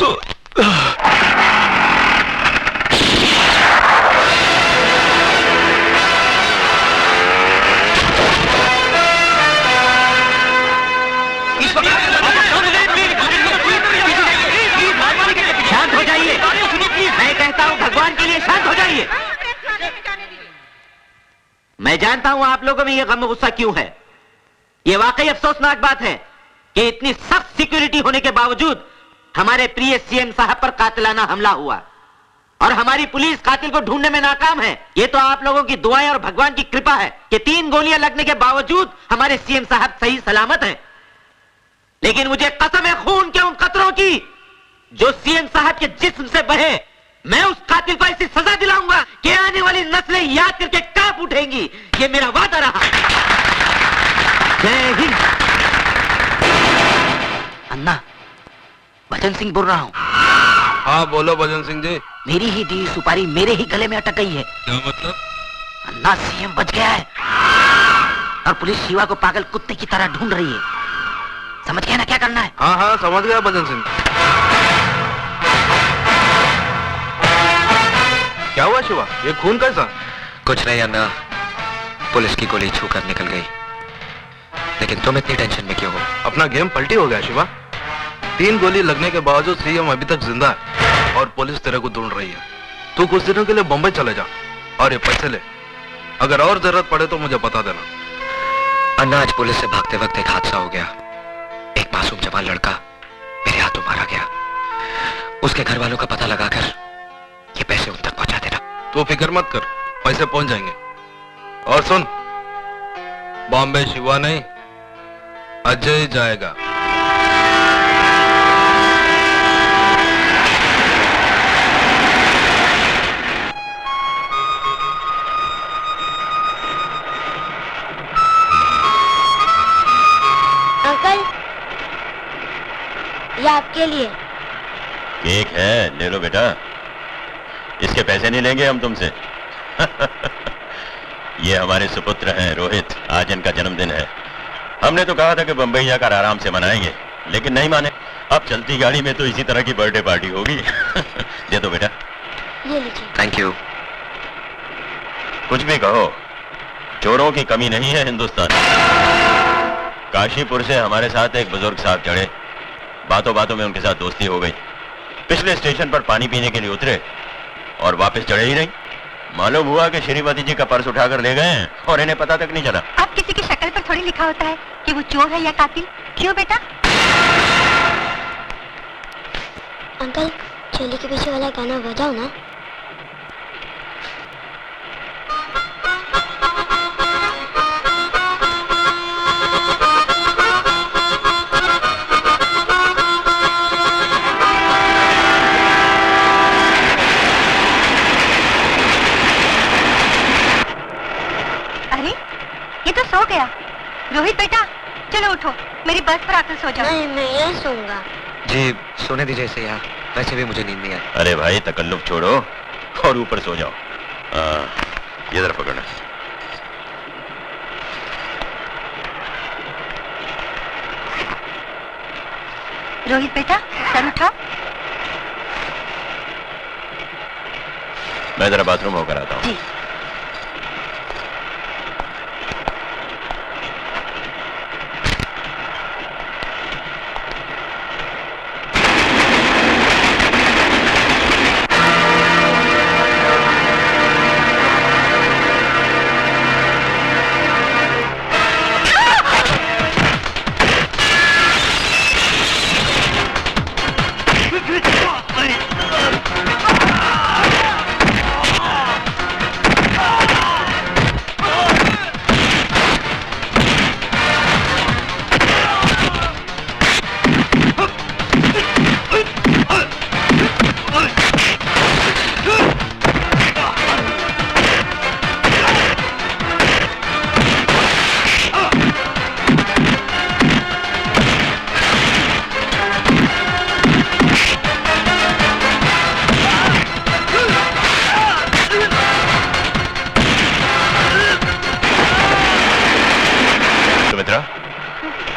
शांत हो जाइए, मैं कहता हूँ भगवान के लिए शांत हो जाइए। मैं जानता हूँ आप लोगों में ये गम गुस्सा क्यों है। ये वाकई अफसोसनाक बात है कि इतनी सख्त सिक्योरिटी होने के बावजूद हमारे प्रिय सीएम साहब पर कातिलाना हमला हुआ और हमारी पुलिस कातिल को ढूंढने में नाकाम है। ये तो आप लोगों की दुआएं और भगवान की कृपा है कि 3 गोलियां लगने के बावजूद हमारे सीएम साहब सही सलामत हैं। लेकिन मुझे कसम है खून के उन कतरों की जो सीएम साहब के जिस्म से बहे। मैं उस कातिल को ऐसी सजा दिलाऊंगा कि आने वाली नस्लें याद करके कांप उठेंगी। ये मेरा वादा रहा। जय हिंद। अन्ना, भजन सिंह बोल रहा हूँ। हाँ बोलो भजन सिंह जी। मेरी ही दी सुपारी मेरे ही गले में अटक गई है। क्या मतलब? अन्ना, सीएम बच गया है और पुलिस शिवा को पागल कुत्ते की तरह ढूंढ रही है। समझ गया ना क्या करना है? हाँ हाँ समझ गया भजन सिंह। क्या हुआ शिवा, ये खून कैसा? कुछ नहीं अन्ना, पुलिस की गोली छूकर निकल गई। लेकिन तुम इतनी टेंशन में क्यों हो? अपना गेम पलटी हो गया शिवा। 3 गोली लगने के बावजूद सीएम अभी तक जिंदा है और पुलिस तेरे को ढूंढ रही है। तू कुछ दिनों के लिए बम्बई चले जा और ये पैसे ले। अगर और जरूरत पड़े तो मुझे बता देना। अन्ना, आज पुलिस से भागते वक्त एक हादसा हो गया। एक मासूम जवान लड़का मेरे हाथों मारा गया। उसके घर वालों का पता लगाकर ये पैसे उन तक पहुंचा देना। तू फिक्र मत कर, पैसे पहुंच जाएंगे। और सुन, बॉम्बे शिवा नहीं, अजय जाएगा। अंकल, ये आपके लिए केक है, ले लो बेटा। इसके पैसे नहीं लेंगे हम तुमसे। ये हमारे सुपुत्र हैं रोहित, आज इनका जन्मदिन है। हमने तो कहा था कि बंबई जाकर आराम से मनाएंगे, लेकिन नहीं माने। अब चलती गाड़ी में तो इसी तरह की बर्थडे पार्टी होगी। दे दो बेटा। ये लीजिए। Thank you. कुछ भी कहो, चोरों की कमी नहीं है हिंदुस्तान। काशीपुर से हमारे साथ एक बुजुर्ग साहब चढ़े, बातों बातों में उनके साथ दोस्ती हो गई। पिछले स्टेशन पर पानी पीने के लिए उतरे और वापस चढ़े ही नहीं। मालूम हुआ कि श्रीमती जी का पर्स उठाकर ले गए हैं और इन्हें पता तक नहीं चला। अब किसी की शक्ल पर थोड़ी लिखा होता है कि वो चोर है या कातिल। क्यों बेटा? अंकल, चोली के पीछे वाला गाना बजाओ ना। सो गया। रोहित बेटा, चलो उठो, मेरी बस पर आकर सो जाओ। नहीं, मैं ये सोऊंगा। जी सोने दीजिए इसे यहाँ, वैसे भी मुझे नींद नहीं आई। अरे भाई, तकल्लुफ छोड़ो और ऊपर सो जाओ। ये जरा पकड़ना। रोहित बेटा, सर उठाओ। मैं जरा बाथरूम होकर आता हूँ। जी।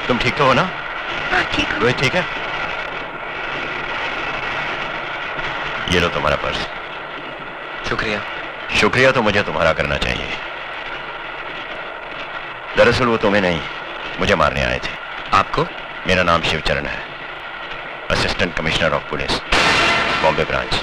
तुम ठीक तो हो ना? हाँ ठीक हूँ। रोहित ठीक है? ये लो तुम्हारा पर्स। शुक्रिया। शुक्रिया तो मुझे तुम्हारा करना चाहिए। दरअसल वो तुम्हें नहीं, मुझे मारने आए थे। आपको? मेरा नाम शिवचरण है, assistant commissioner of police, Bombay branch.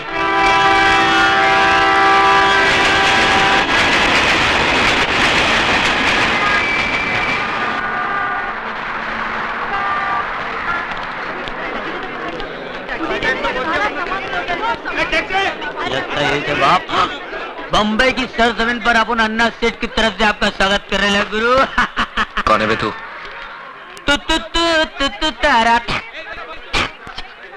लगता है कि बाप बम्बई की सरजमीन पर अपन अन्ना सेठ की तरफ से आपका स्वागत कर रहे हैं गुरु। कौन है बे तू? तारा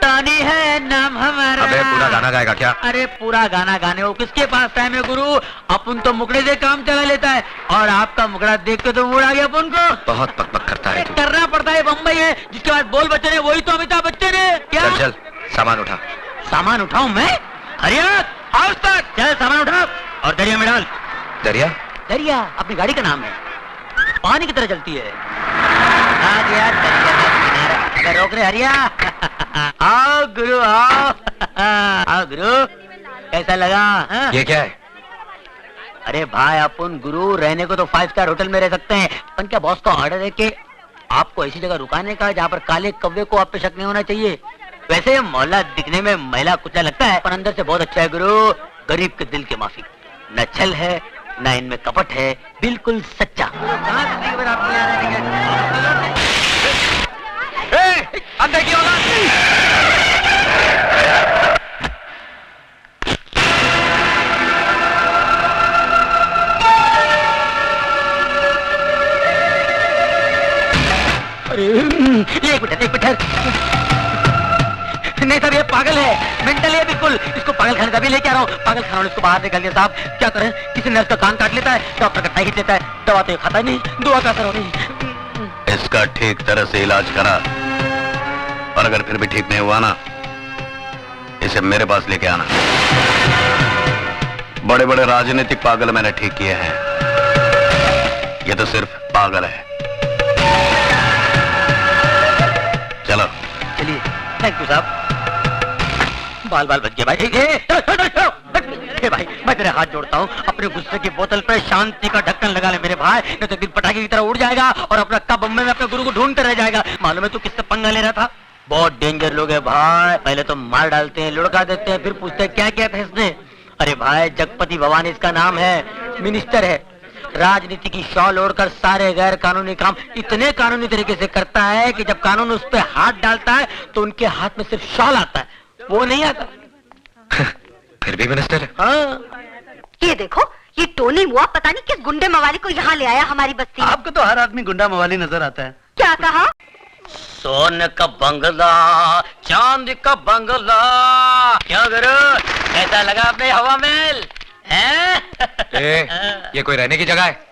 तानी है नाम हमारा। अबे पूरा गाना गाएगा क्या? अरे पूरा गाना गाने वो किसके पास टाइम है गुरु? अपन तो मुकड़े से काम चला लेता है और आपका मुकड़ा देख के तो मूड आ गया अपन को। बहुत बकबक करता है तू। करना पड़ता है, बम्बई है जिसके बाद बोल बच्चन है वही तो अमिताभ बच्चन है। क्या चल चल सामान उठा। सामान उठाऊं मैं? हरिया आओ तक चल सामान उठाओ और दरिया में डाल। दरिया? दरिया अपनी गाड़ी का नाम है, पानी की तरह चलती है। आ गया दरिया का किनारा। अगर रोक रहे हरिया आओ गुरु आओ। आओ गुरु, कैसा लगा? हाँ? ये क्या है? अरे भाई अपन गुरु रहने को तो 5 स्टार होटल में रह सकते हैं, पर क्या बॉस का ऑर्डर है कि आपको ऐसी जगह रुकाने का जहाँ पर काले कौवे को आप पे शक नहीं होना चाहिए। वैसे मोहल्ला दिखने में महिला कुचला लगता है पर अंदर से बहुत अच्छा है गुरु। गरीब के दिल के माफिक, न छल है न इनमें कपट है, बिल्कुल सच्चा। अंदर की औलाद! अरे एक मिनट नहीं साहब, ये पागल है, मेंटल है बिल्कुल। इसको पागल खाने तभी लेके आ रहा हूँ। पागल खाना इसको बाहर निकाल दिया साहब। क्या करें, किसी नर्स का कान काट लेता है, डॉक्टर का टाई खींच लेता है, दवा तो खाता नहीं, दुआ का असर हो नहीं। इसका ठीक तरह से इलाज करा और अगर फिर भी ठीक नहीं हुआ ना, इसे मेरे पास लेके आना। बड़े बड़े राजनीतिक पागल मैंने ठीक किए हैं, ये तो सिर्फ पागल है। चलो चलिए, थैंक यू साहब। बाल बाल बच गए भाई। ए भाई मैं तेरे हाथ जोड़ता हूँ, अपने गुस्से की बोतल पर शांति का ढक्कन लगा ले मेरे भाई, नहीं तो दिल पटाखे की तरह उड़ जाएगा और अपना कब बम्बे में अपने गुरु को ढूंढते रह जाएगा। मालूम है तू किससे पंगा ले रहा था? बहुत डेंजर लोग है भाई, पहले तो मार डालते हैं, लुढ़का देते हैं, फिर पूछते हैं क्या क्या था इसने। अरे भाई जगपति भवानी इसका नाम है, मिनिस्टर है, राजनीति की शॉल ओढ़कर सारे गैर कानूनी काम इतने कानूनी तरीके से करता है कि जब कानून उस पर हाथ डालता है तो उनके हाथ में सिर्फ शॉल आता है, वो नहीं आता। फिर भी मिनिस्टर है। हाँ। ये देखो, ये टोनी मुआ पता नहीं किस गुंडे मवाली को यहाँ ले आया हमारी बस्ती में। आपको तो हर आदमी गुंडा मवाली नजर आता है। क्या कहा? सोने का बंगला, चांदी का बंगला, क्या करो, कैसा लगा अपने हवा महल? ये कोई रहने की जगह है?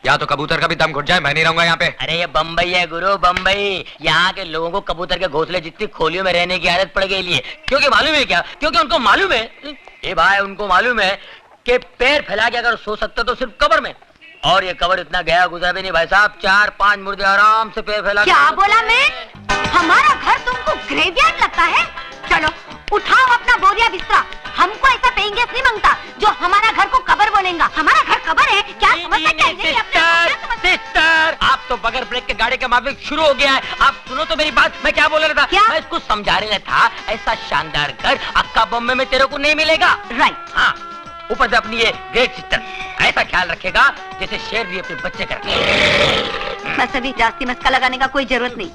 या तो कबूतर का भी दम घुट जाए, मैं नहीं रहूंगा यहाँ पे। अरे ये बम्बई है गुरु, बम्बई। यहाँ के लोगों को कबूतर के घोंसले जितनी खोलियों में रहने की आदत पड़ गई है। क्योंकि मालूम है क्या? क्योंकि उनको मालूम है, ये भाई उनको मालूम है कि पैर फैला के अगर सो सकते तो सिर्फ कब्र में, और ये कब्र इतना गया गुजरा भी नहीं भाई साहब। 4-5 मुर्दे आराम से पैर फैला। क्या बोला मैं? हमारा घर तुमको ग्रेवयार्ड लगता है? चलो उठाओ अपना बोरिया बिस्तरा, हमको ऐसा पेइंग गेस्ट नहीं मांगता जो हमारा घर को कब्र बोलेगा। हमारा घर कब्र है क्या? समझता क्या है? सिस्टर, आप तो बगैर ब्रेक के गाड़ी का माफिक शुरू हो गया है। आप सुनो तो मेरी बात, मैं क्या बोल रहा था? क्या? मैं इसको समझा रहा था, ऐसा शानदार घर अक्का बॉम्बे में तेरे को नहीं मिलेगा। राइट। हाँ, ऊपर से अपनी ये ग्रेट सिस्टर ऐसा ख्याल रखेगा जैसे शेर भी अपने बच्चे का रखे। बस अभी जास्ती मस्का लगाने का कोई जरूरत नहीं,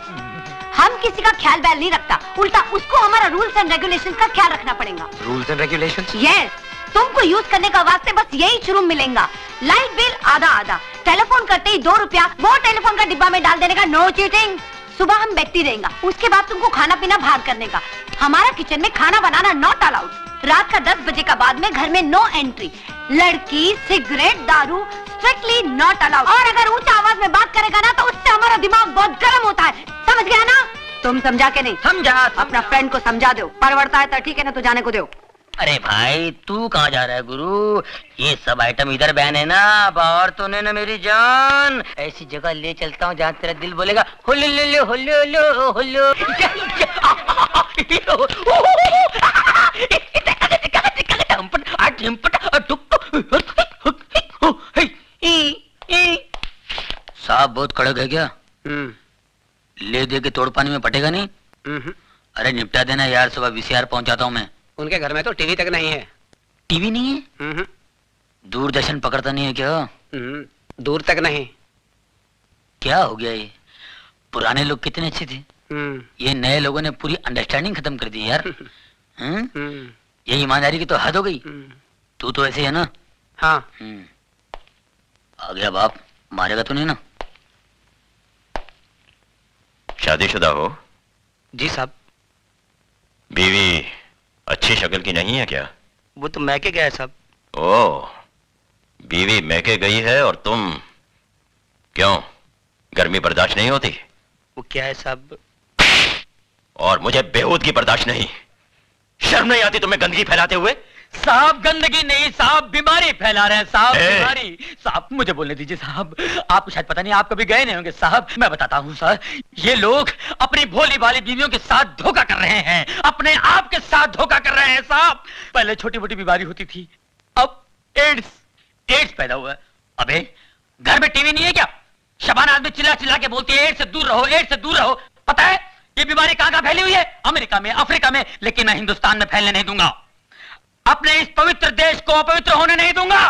हम किसी का ख्याल बैल नहीं रखता, उल्टा उसको हमारा रूल्स एंड रेगुलेशंस का ख्याल रखना पड़ेगा। Rules and regulations? यस, तुमको यूज करने का वास्ते बस यही शुरू मिलेगा। लाइट बिल आधा आधा, टेलीफोन करते ही 2 रुपया वो टेलीफोन का डिब्बा में डाल देने का, नो चीटिंग। सुबह हम बैठती रहेगा, उसके बाद तुमको खाना पीना बाहर करने का। हमारा किचन में खाना बनाना नॉट अलाउड। रात का 10 बजे का बाद में घर में नो एंट्री। लड़की, सिगरेट, दारू स्ट्रिक्टली नॉट अलाउड। और अगर ऊंचा आवाज में बात करेगा ना तो उससे हमारा दिमाग बहुत गर्म होता है, समझ गया ना? तुम समझा के नहीं? समझा। अपना फ्रेंड को समझा दो, परवड़ता है तो ठीक है ना, तो जाने को दो। अरे भाई तू कहाँ जा रहा है गुरु? ये सब आइटम इधर बैन है ना, बाहर तो नहीं ना मेरी जान। ऐसी जगह ले चलता हूँ जहाँ तेरा दिल बोलेगा हुल्लू हुल्लू हुल्लू। बहुत कड़क है क्या? ले दे के तोड़ पानी में पटेगा नहीं? अरे निपटा देना यार, सुबह वीसीआर पहुंचाता हूँ मैं। उनके घर में तो टीवी तक नहीं है। टीवी नहीं है? दूरदर्शन पकड़ता नहीं है क्या? दूर तक नहीं। क्या हो गया ये? पुराने लोग कितने अच्छे थे, ये नए लोगों ने पूरी अंडरस्टैंडिंग खत्म कर दी यार। ये ईमानदारी की तो हद हो गई। तू तो ऐसे है ना? हाँ। आ गया बाप, मारेगा तो नहीं ना? शादीशुदा हो? जी साहब। बीवी अच्छी शक्ल की नहीं है क्या? वो तो मैके गया है साहब। ओह, बीवी मैके गई है और तुम क्यों, गर्मी बर्दाश्त नहीं होती? वो क्या है साहब? और मुझे बेहूदगी बर्दाश्त नहीं। शर्म नहीं आती तुम्हें गंदगी फैलाते हुए? साहब गंदगी नहीं साहब, बीमारी फैला रहे हैं साहब, ए! बीमारी। साहब मुझे बोलने दीजिए साहब, आपको शायद पता नहीं, आप कभी गए नहीं होंगे साहब। मैं बताता हूँ सर, ये लोग अपनी भोली भाली बीवियों के साथ धोखा कर रहे हैं, अपने आप के साथ धोखा कर रहे हैं साहब। पहले छोटी मोटी बीमारी होती थी, अब एड्स पैदा हुआ है। अबे घर में टीवी नहीं है क्या? शबाना आदमी चिल्ला चिल्ला के बोलती है एड्स से दूर रहो, एड्स से दूर रहो। पता है ये बीमारी कहाँ कहाँ फैली हुई है? अमेरिका में, अफ्रीका में, लेकिन मैं हिंदुस्तान में फैलने नहीं दूंगा। अपने इस पवित्र देश को अपवित्र होने नहीं दूंगा।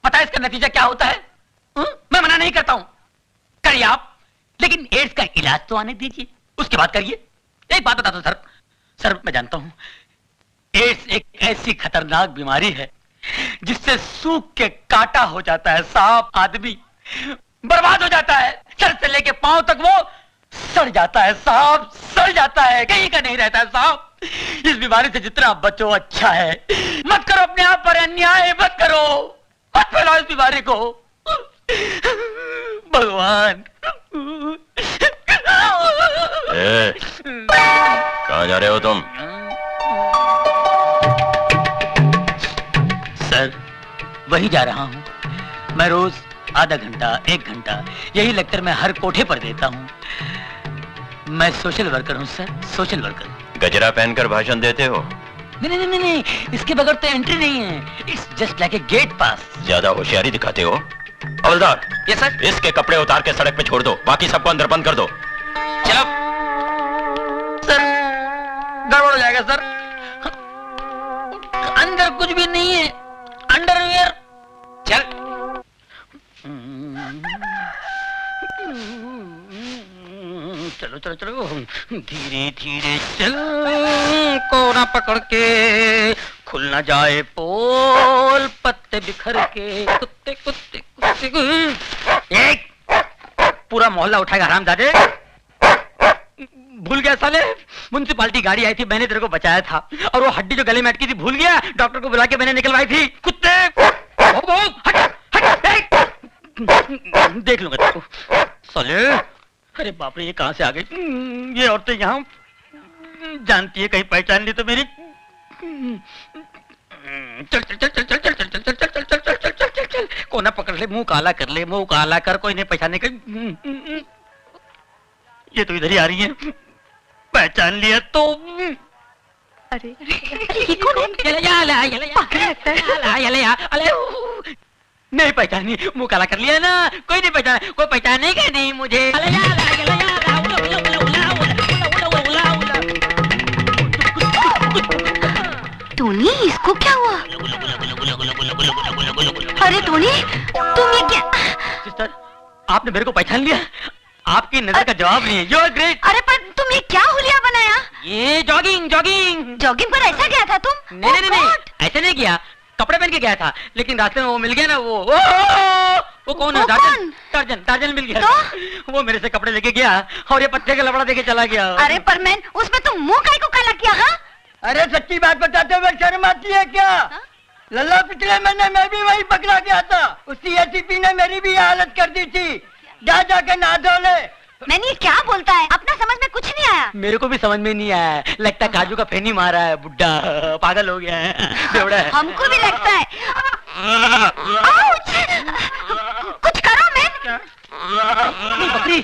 पता है इसका नतीजा क्या होता है? मैं मना नहीं करता हूं, करिए आप, लेकिन एड्स का इलाज तो आने दीजिए, उसके बाद करिए। एक बात बताता हूं सर, मैं जानता हूं एड्स एक ऐसी खतरनाक बीमारी है जिससे सूख के काटा हो जाता है साहब, आदमी बर्बाद हो जाता है, सर से लेके पांव तक वो सड़ जाता है साहब, सड़ जाता है, कहीं का नहीं रहता है साहब। इस बीमारी से जितना बचो अच्छा है। मत करो अपने आप पर अन्याय, मत करो, मत फैलाओ इस बीमारी को। भगवान। कहाँ जा रहे हो तुम? सर वही जा रहा हूँ, मैं रोज आधा घंटा 1 घंटा यही लेक्चर मैं हर कोठे पर देता हूँ। मैं सोशल वर्कर हूँ सर, सोशल वर्कर। गजरा पहनकर भाषण देते हो? नहीं, इसके बगैर तो एंट्री नहीं है। It's just like a gate pass. ज्यादा होशियारी दिखाते हो। हवलदार, ये सर, इसके कपड़े उतार के सड़क पे छोड़ दो, बाकी सबको अंदर बंद कर दो। चलो सर, गड़बड़ हो जाएगा सर, अंदर कुछ भी नहीं है, अंडरवियर। चल चलो चलो चलो, धीरे धीरे चल, कोना पकड़ के, खुल ना जाए पोल, पत्ते बिखर के, कुत्ते कुत्ते कुत्ते। एक पूरा मोहल्ला उठाएगा हरामजादे। भूल गया साले, म्युनिसिपालिटी गाड़ी आई थी, मैंने तेरे को बचाया था, और वो हड्डी जो गले में अटकी थी भूल गया, डॉक्टर को बुला के मैंने निकलवाई थी। कुत्ते हट हट, देख लूंगा तेरे को साले। अरे बाप रे, ये कहां से आ गई? ये औरतें यहाँ जानती है, कहीं पहचान ली तो मेरी। चल चल चल चल चल चल चल चल चल चल चल चल चल चल चल चल, कोना पकड़ ले, मुंह काला कर ले, मुंह काला कर, कोई नहीं पहचाने का। ये तो इधर ही आ रही है, पहचान लिया तो। अरे ये कौन है? नहीं पहचानी, मुंह काला कर लिया ना, कोई नहीं पहचाना, कोई पहचाने का नहीं मुझे। टोनी, इसको क्या हुआ? अरे टोनी, तुम ये क्या? सिस्टर, आपने मेरे को पहचान लिया? आपकी नजर का जवाब नहीं है। You are great. अरे पर तुम ये क्या हुलिया बनाया? ये जॉगिंग जॉगिंग जॉगिंग पर ऐसा गया था तुम? नहीं, ऐसे नहीं किया, कपड़े पहन के गया था, लेकिन रास्ते में वो मिल गया ना, वो कौन है? टार्जन मिल गया तो? वो मेरे से कपड़े लेके गया और ये पत्ते का लफड़ा देके चला गया। अरे पर मैन, उसमें तुम मुंह काहे को काला किया? हाँ, अरे सच्ची बात बताते हुए शर्म आती है क्या? लल्ला पिछले महीने मैं भी वही पकड़ा गया था, उसी एसीपी ने मेरी भी हालत कर दी थी। जा जाके नहा धो ले। मैंने ये क्या बोलता है? अपना समझ में कुछ नहीं आया। मेरे को भी समझ में नहीं आया, लगता है काजू का फेनी मारा है, बुड्ढा पागल हो गया है, बेवड़ा है। हमको भी लगता है। कुछ करो मैन। बकरी।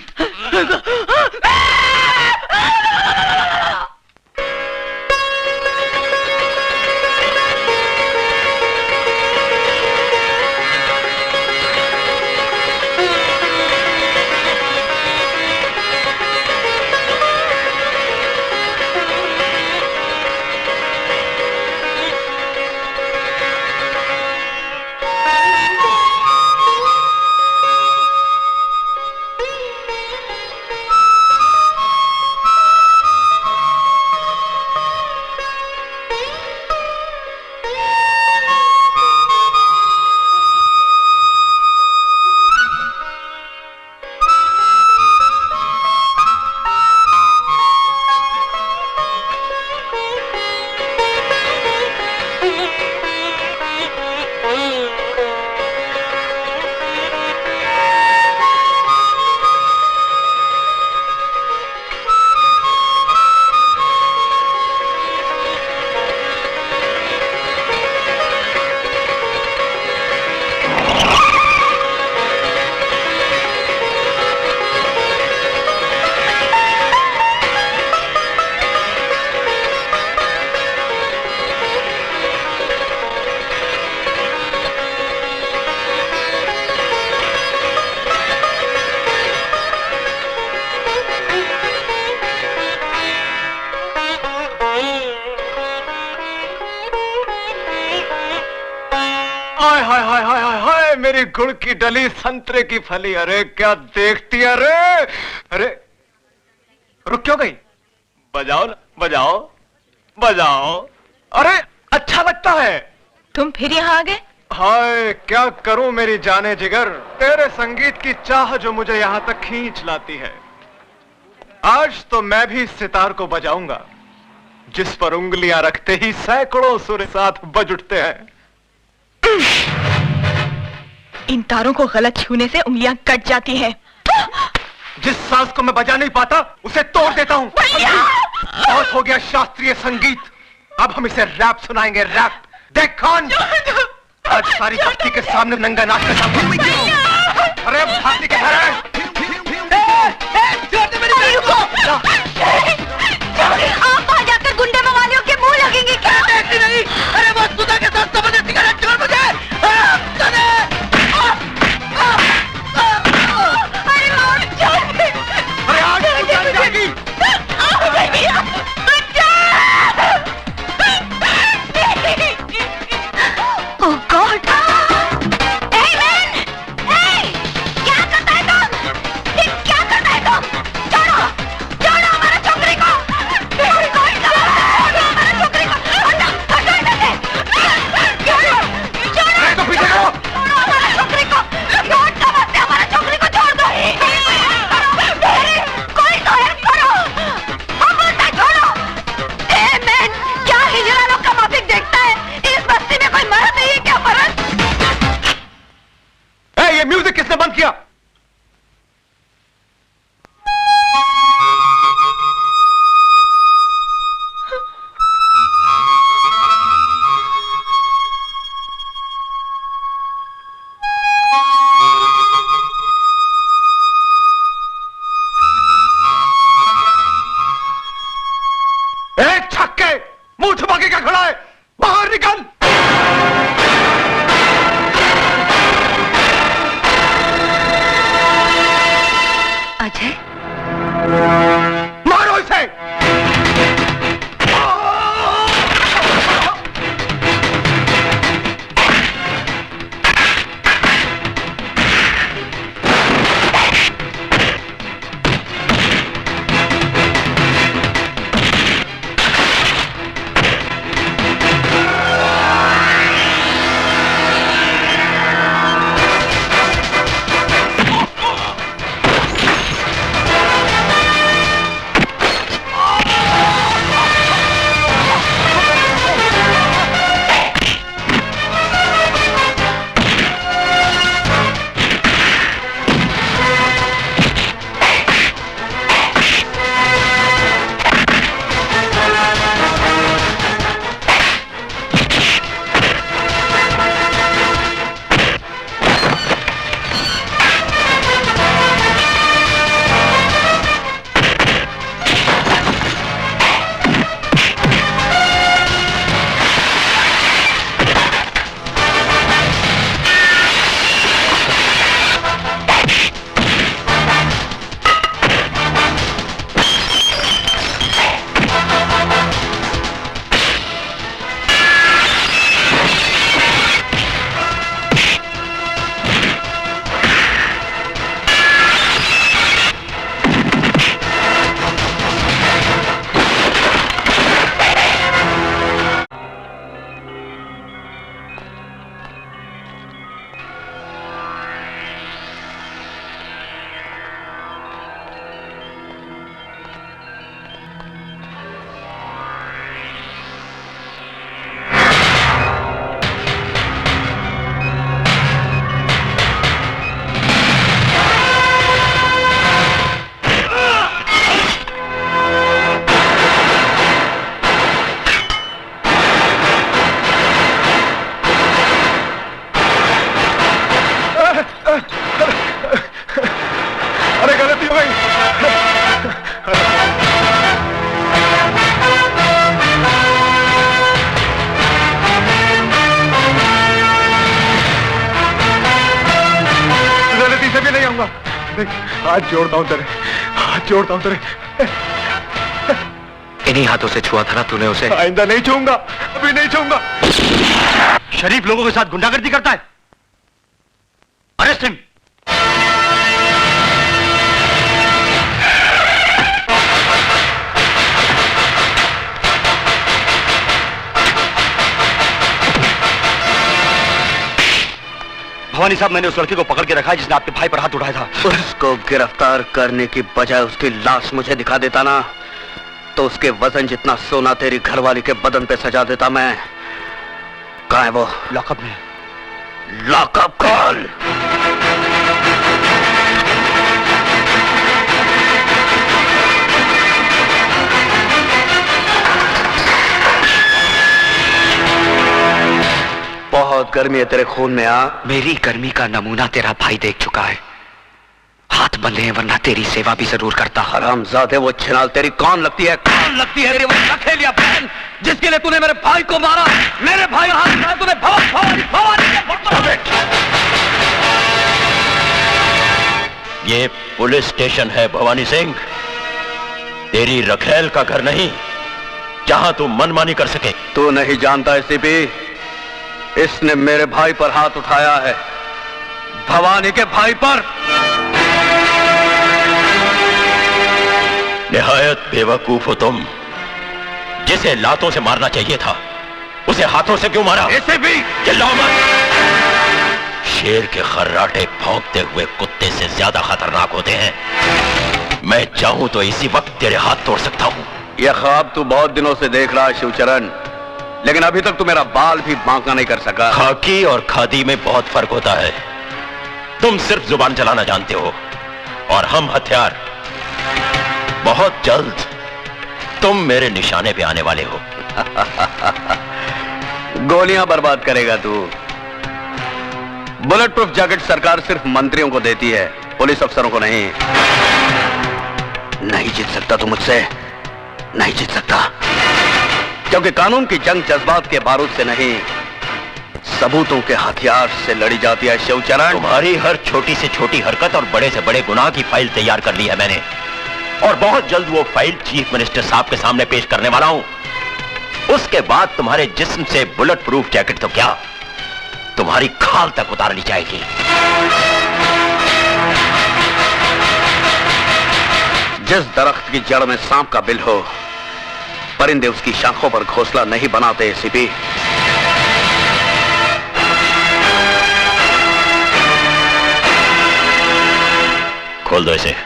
हाय हाय हाय हाय हाय हाय, मेरी गुड़ की डली, संतरे की फली, अरे क्या देखती है, अरे अरे रुक क्यों गई? बजाओ ना, बजाओ बजाओ, अरे अच्छा लगता है। तुम फिर यहाँ आ गए? हाय क्या करूं मेरी जाने जिगर, तेरे संगीत की चाह जो मुझे यहां तक खींच लाती है। आज तो मैं भी इस सितार को बजाऊंगा जिस पर उंगलियां रखते ही सैकड़ों सुर साथ बज उठते हैं। इन तारों को गलत छूने से उंगलियां कट जाती हैं। जिस सांस को मैं बजा नहीं पाता उसे तोड़ देता हूँ। बहुत हो गया शास्त्रीय संगीत, अब हम इसे रैप सुनाएंगे, रैप। देख कौन आज सारी भक्ति के सामने नंगा नाच का सामने। अरे भक्ति के घर आप वहां जाकर गुंडे मवालियों के मुंह लगेंगे क्या? नहीं, अरे वो सुधा के साथ समझ सिगरेट छोड़ मुझे। अरे आज जान जाएगी। Oh God! Hey man! Hey! क्या करता है तुम? ये क्या करता है तुम? छोड़ो! छोड़ो हमारे छोकरी को! छोड़ो हमारे छोकरी को! छूऊंगा, नहीं, हाथ जोड़ता हूँ तेरे, हाथ जोड़ता हूँ तेरे। इन्हीं हाथों से छुआ था ना तूने उसे? आइंदा नहीं छूऊंगा, अभी नहीं छूऊंगा। शरीफ लोगों के साथ गुंडागर्दी करता है, अरेस्ट हिम। भवानी साहब, मैंने उस लड़के को पकड़ के रखा है जिसने आपके भाई पर हाथ उठाया था। उसको गिरफ्तार करने की बजाय उसकी लाश मुझे दिखा देता ना, तो उसके वजन जितना सोना तेरी घरवाली के बदन पे सजा देता मैं। कहाँ है वो? लॉकअप में। Lockup call. बहुत गर्मी है तेरे खून में। मेरी गर्मी का नमूना तेरा भाई देख चुका है। हाथ बंधे हैं वरना तेरी सेवा भी जरूर करता। हरामजादे, वो छिनाल तेरी कौन लगती है? कौन लगती है तेरी वो लखेलिया बहन जिसके लिए तूने मेरे भाई को मारा? मेरे भाई का हाथ उठाया तूने। भवानी ये पुलिस स्टेशन है भवानी सिंह, तेरी रखेल का घर नहीं जहां तू मनमानी कर सके। तू नहीं जानता एसीपी, इसने मेरे भाई पर हाथ उठाया है, भवानी के भाई पर। निहायत बेवकूफ हो तुम। जिसे लातों से मारना चाहिए था उसे हाथों से क्यों मारा? ऐसे भी चिल्लाओ मत। शेर के खर्राटे भौंकते हुए कुत्ते से ज्यादा खतरनाक होते हैं। मैं चाहूं तो इसी वक्त तेरे हाथ तोड़ सकता हूं। यह ख्वाब तू बहुत दिनों से देख रहा है शिवचरण, लेकिन अभी तक तू मेरा बाल भी बांका नहीं कर सका। खाकी और खादी में बहुत फर्क होता है। तुम सिर्फ जुबान चलाना जानते हो और हम हथियार। बहुत जल्द तुम मेरे निशाने पे आने वाले हो। गोलियां बर्बाद करेगा तू। बुलेट प्रूफ जैकेट सरकार सिर्फ मंत्रियों को देती है, पुलिस अफसरों को नहीं। नहीं जीत सकता तू मुझसे, नहीं जीत सकता, क्योंकि कानून की जंग जज्बात के बारूद से नहीं, सबूतों के हथियार से लड़ी जाती है शिवचरण। तुम्हारी हर छोटी से छोटी हरकत और बड़े से बड़े गुनाह की फाइल तैयार कर ली है मैंने, और बहुत जल्द वो फाइल चीफ मिनिस्टर साहब के सामने पेश करने वाला हूं। उसके बाद तुम्हारे जिस्म से बुलेट प्रूफ जैकेट तो क्या, तुम्हारी खाल तक उतार ली जाएगी। जिस दरख्त की जड़ में सांप का बिल हो, परिंदे उसकी शाखों पर घोंसला नहीं बनाते एसीपी। खोल दो इसे।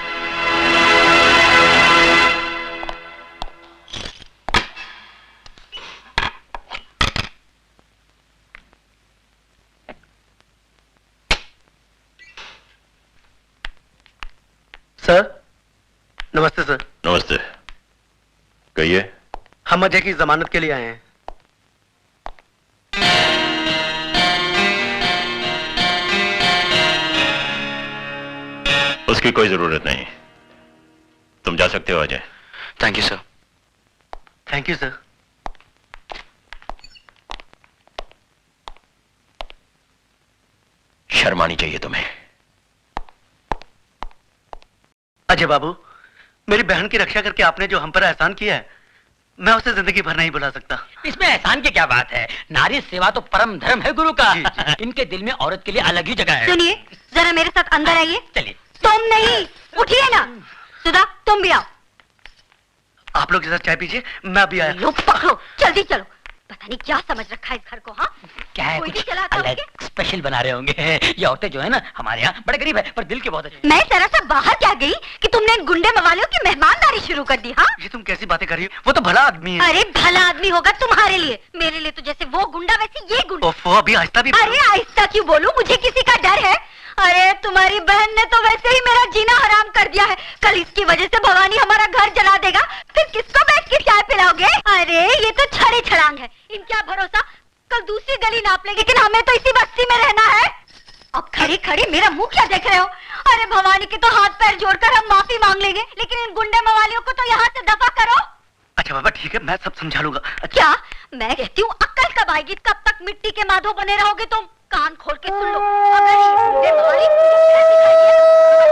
सर, नमस्ते सर। नमस्ते, कहिए। हम अजय की जमानत के लिए आए हैं। उसकी कोई जरूरत नहीं, तुम जा सकते हो Ajay. Thank you sir. Thank you sir. शर्म आनी चाहिए तुम्हें। अजय बाबू, मेरी बहन की रक्षा करके आपने जो हम पर एहसान किया है, मैं उसे जिंदगी भर नहीं भुला सकता। इसमें एहसान की क्या बात है? नारी सेवा तो परम धर्म है गुरु का। जी, जी। इनके दिल में औरत के लिए अलग ही जगह है। सुनिए, जरा मेरे साथ अंदर आइए। चलिए। तुम नहीं, उठिए ना। सुधा, तुम भी आओ। आप लोग के साथ चाय पीजिए, मैं अभी आया। लो पकड़ो, जल्दी चलो। पता नहीं क्या समझ रखा है इस घर को। हाँ, क्या है, कोई कुछ भी चलाता अलग होंगे। स्पेशल बना रहे होंगे। ये औरतें जो है ना हमारे यहाँ बड़े गरीब है, पर दिल के बहुत अच्छे। मैं जरा सा बाहर क्या गई कि तुमने इन गुंडे मवालियों की मेहमानदारी शुरू कर दी। हाँ, ये तुम कैसी बातें कर रही हो? वो तो भला आदमी है। अरे भला आदमी होगा तुम्हारे लिए, मेरे लिए तो जैसे वो गुंडा वैसे ये गुंडा। ओफो, अभी आहिस्ता भी। अरे आहिस्ता क्यों बोलूं, मुझे किसी का डर है? अरे तुम्हारी बहन ने तो वैसे ही मेरा जीना हराम कर दिया है। कल इसकी वजह से भवानी हमारा घर जला देगा, फिर किसको बैठ के चाय पिलाओगे? अरे ये तो छड़ी छड़ांग है, इनका भरोसा। कल दूसरी गली नाप लेगी, लेकिन हमें तो इसी बस्ती में रहना है। अब खड़ी खड़ी मेरा मुंह क्या देख रहे हो? अरे भवानी के तो हाथ पैर जोड़कर हम माफी मांग लेंगे, लेकिन इन गुंडे मवालियों को तो यहाँ से दफा करो। अच्छा बाबा ठीक है, मैं सब समझा लूंगा। क्या मैं कहती हूँ अक्ल कब आएगी? कब तक मिट्टी के माधो बने रहोगे तुम? कान खोल के सुन लो, अगर ये गुंडे मवाली मुझे फिर दिखाई दिए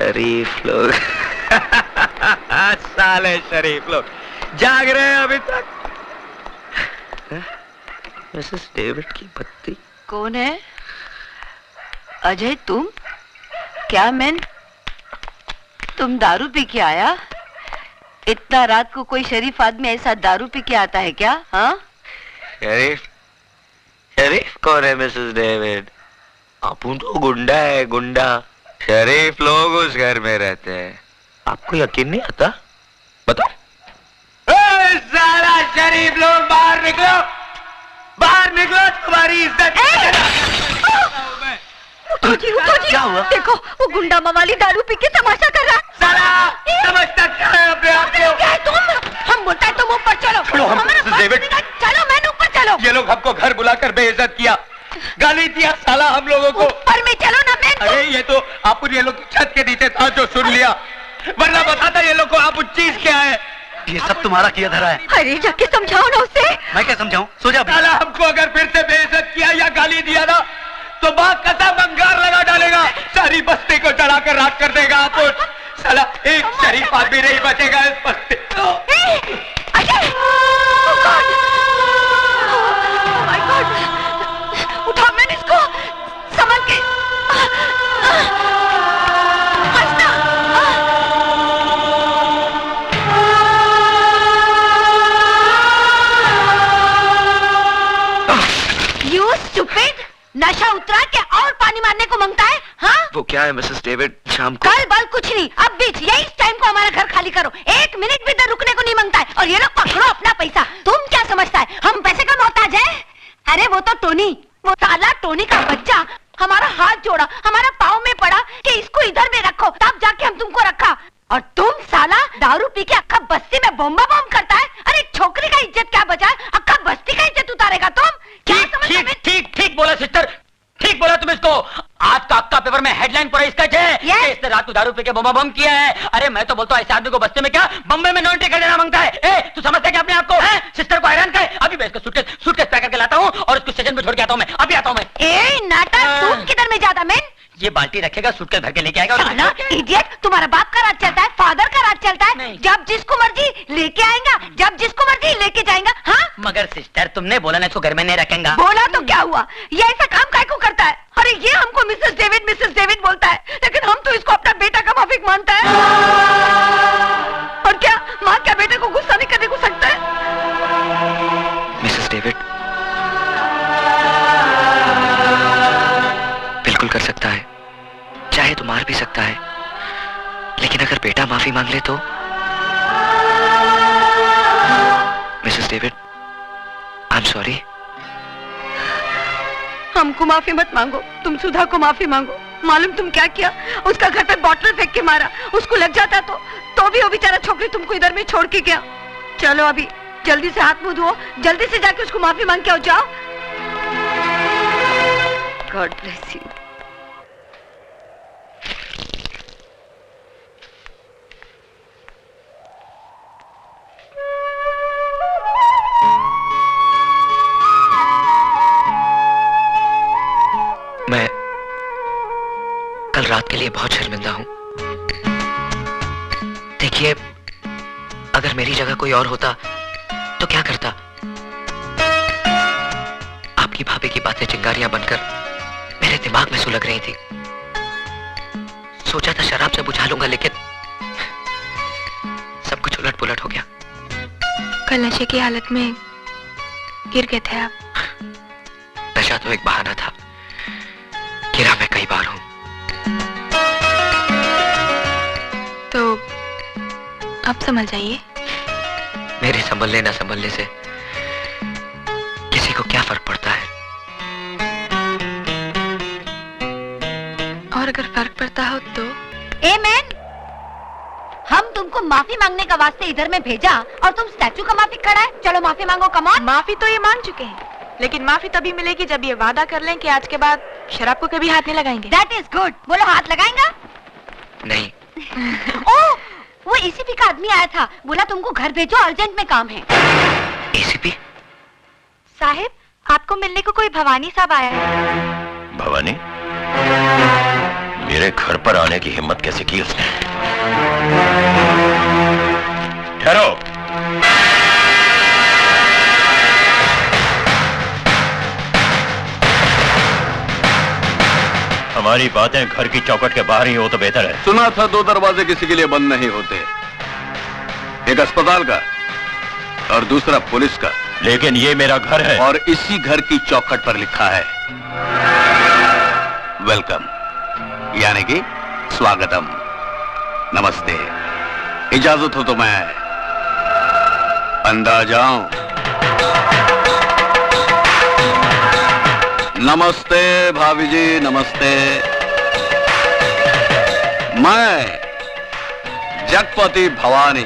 शरीफ लोग। साले शरीफ लोग जाग रहे हैं अभी तक। मिसेस डेविड की पत्नी कौन है? अजय तुम? क्या मैन, तुम दारू पी के आया? इतना रात को कोई शरीफ आदमी ऐसा दारू पी के आता है क्या? हाँ? शरीफ शरीफ कौन है मिसेस डेविड? अपुन तो गुंडा है, गुंडा। शरीफ लोग उस घर में रहते हैं। आपको यकीन नहीं आता? बताओ। सारा शरीफ लोग बाहर निकलो, बाहर निकलो, तुम्हारी इज्जत। उठो जी, क्या हुआ? देखो वो गुंडा मवाली दारू पी के तमाशा कर रहा। साला समझता क्या है अपने आप को? क्या है तुम? हम बोलता है तुम ऊपर चलो। छोड़ो हमको, हमारा मिसेस बात डेविड। सुनिएगा, चलो मैंने ऊपर चलो। ये लोग हमको घर बुलाकर बेइज्जत किया, गाली दिया साला हम लोगों को। ऊपर में चलो ना मैन। अरे ये तो आप ये लोग छत के नीचे था जो सुन लिया, वरना बताता ये लोग को आप चीज क्या है। ये सब तुम्हारा किया धरा है। अरे जाके समझाओ ना उसे। मैं क्या समझाऊं? सो जा। साला हमको अगर फिर से बेइज्जत किया या गाली दिया ना तो बाघ कसम अंगार लगा डालेगा, सारी बस्ती को जला कर राख कर देगा। आप साला एक शरीफ आदमी नहीं बचेगा इस बस्ती। Ajay! Oh God! Oh my God! उठाओ मैंने इसको, संभल के। हंसना। You stupid! नशा उतरा के और पानी मारने को मांगता है? हाँ? वो क्या है मिसेस डेविड, शाम को कल बल कुछ नहीं, अब बीच यही टाइम को हमारा घर खाली करो। 1 मिनट भी इधर रुकने को नहीं मांगता है। और ये लोग पकड़ो अपना पैसा। तुम क्या समझता है हम पैसे का मोहताज है? अरे वो तो टोनी, वो साला टोनी का बच्चा हमारा हाथ जोड़ा, हमारा पाँव में पड़ा कि इसको इधर में रखो, तब जाके हम तुमको रखा। और तुम साला दारू पी के अक्का बस्ती में बम्बा बम करता है। अरे छोकरी का इज्जत क्या बचा है? अक्का बस्ती का इज्जत उतारेगा तुम? क्या समझते हो? ठीक ठीक बोला सिस्टर, ठीक बोला तुम इसको। आज का अक्का पेपर में हेडलाइन पर इसका है कि इसने रात को दारू पी के बम बम किया है। अरे मैं तो बोलता हूँ ऐसे आदमी को बस्ती में क्या बम्बे में नॉन्ट्री कर देना मांगता है। ए तू समझता है क्या अपने आप को? सिस्टर को हैरान करे। अभी मैं इसको सूटकेस पैक करके लाता हूँ और उसको स्टेशन पे छोड़ के आता हूँ। मैं अभी आता हूँ। मैं ए नाटक, तुम किधर में जाता मैन? ये बाल्टी रखेगा, सूटकेस भर के लेके आएगा। साला इडियट, तुम्हारा बाप का राज चलता है, फादर का राज चलता है। जब जिसको मर्जी लेके आएगा, जब जिसको मर्जी लेके जाएगा। हाँ मगर सिस्टर तुमने बोला ना इसको घर में नहीं रखेंगे। बोला तो क्या हुआ? ये ऐसा काम काय को करता है? अरे ये हमको मिसेस डेविड बोलता है, लेकिन हम तो इसको अपना बेटा का माफिक मानता है। और क्या माँ क्या बेटे को गुस्सा नहीं करने को सकता है? मिसेस डेविड बिल्कुल कर सकता है, चाहे तो मार भी सकता है, लेकिन अगर बेटा माफी मांग ले तो? Mrs David I am sorry. हमको माफी मत मांगो, तुम सुधा को माफी मांगो। मालूम तुम क्या किया? उसका घर पे बॉटल फेंक के मारा। उसको लग जाता तो भी वो बेचारा छोकरी तुमको इधर में छोड़ के गया। चलो अभी जल्दी से हाथ मुंह धो, जल्दी से जाके उसको माफी मांग के आओ। जाओ। God bless you. मैं कल रात के लिए बहुत शर्मिंदा हूं। देखिए अगर मेरी जगह कोई और होता तो क्या करता? आपकी भाभी की बातें चिंगारियां बनकर मेरे दिमाग में सुलग रही थी। सोचा था शराब से बुझा लूंगा, लेकिन सब कुछ उलट पुलट हो गया। कल नशे की हालत में गिर गए थे आप। नशा तो एक बहाना था, गिरा मैं कई बार हूं। तो अब संभल जाइए। मेरे संभलने ना संभलने से किसी को क्या फर्क पड़ता है? और अगर फर्क पड़ता हो तो? ए मैन, हम तुमको माफी मांगने का वास्ते इधर में भेजा और तुम स्टैचू का माफी खड़ा है। चलो माफी मांगो, कम ऑन। माफी तो ये मांग चुके हैं, लेकिन माफी तभी मिलेगी जब ये वादा कर लें कि आज के बाद शराब को कभी हाथ नहीं लगाएंगे। That is good। बोलो हाथ लगाएंगा? नहीं। ओह, वो एसीपी का आदमी आया था, बोला तुमको घर भेजो, अर्जेंट में काम है। एसीपी? साहिब आपको मिलने को कोई भवानी साहब आया है। भवानी? मेरे घर पर आने की हिम्मत कैसे की उसने? ठहरो। हमारी बातें घर की चौखट के बाहर ही हो तो बेहतर है। सुना था 2 दरवाजे किसी के लिए बंद नहीं होते, एक अस्पताल का और दूसरा पुलिस का। लेकिन ये मेरा घर है और इसी घर की चौखट पर लिखा है वेलकम, यानी कि स्वागतम, नमस्ते। इजाजत हो तो मैं अंदर जाऊं? नमस्ते भाभी जी, नमस्ते। मैं जगपति भवानी।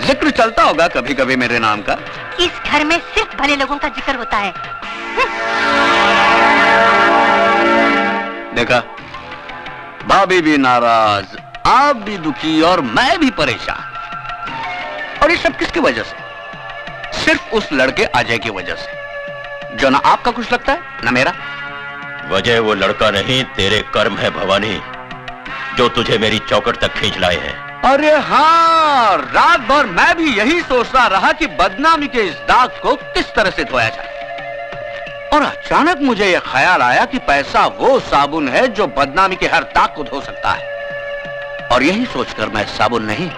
जिक्र चलता होगा कभी कभी मेरे नाम का। इस घर में सिर्फ भले लोगों का जिक्र होता है। देखा, भाभी भी नाराज, आप भी दुखी और मैं भी परेशान। और ये सब किसकी वजह से? सिर्फ उस लड़के अजय की वजह से, जो ना आपका कुछ लगता है ना मेरा। वजह वो लड़का नहीं, तेरे कर्म है भवानी, जो तुझे मेरी चौखट तक खींच लाए हैं। अरे हाँ, रात भर मैं भी यही सोचता रहा कि बदनामी के इस दाग को किस तरह से धोया जाए। और अचानक मुझे यह ख्याल आया कि पैसा वो साबुन है जो बदनामी के हर दाग को धो सकता है। और यही सोचकर मैं साबुन नहीं,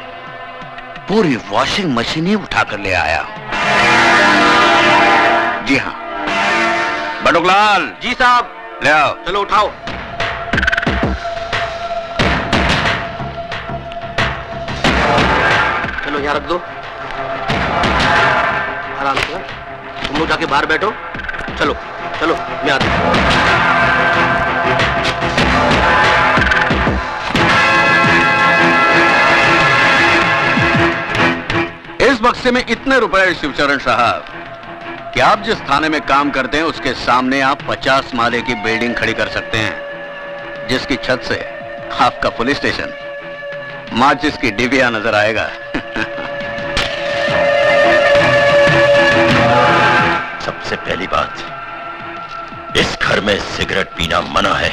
पूरी वॉशिंग मशीन ही उठाकर ले आया। जी हाँ बटुकलाल। जी साहब। ले आओ। चलो उठाओ। चलो यहाँ रख दो, आराम से। तुम लोग जाके बाहर बैठो। चलो चलो, मैं आता हूं। इस बक्से में इतने रुपए शिवचरण साहब कि आप जिस थाने में काम करते हैं उसके सामने आप 50 माले की बिल्डिंग खड़ी कर सकते हैं, जिसकी छत से आपका पुलिस स्टेशन माचिस की डिबिया नजर आएगा। सबसे पहली बात, इस घर में सिगरेट पीना मना है।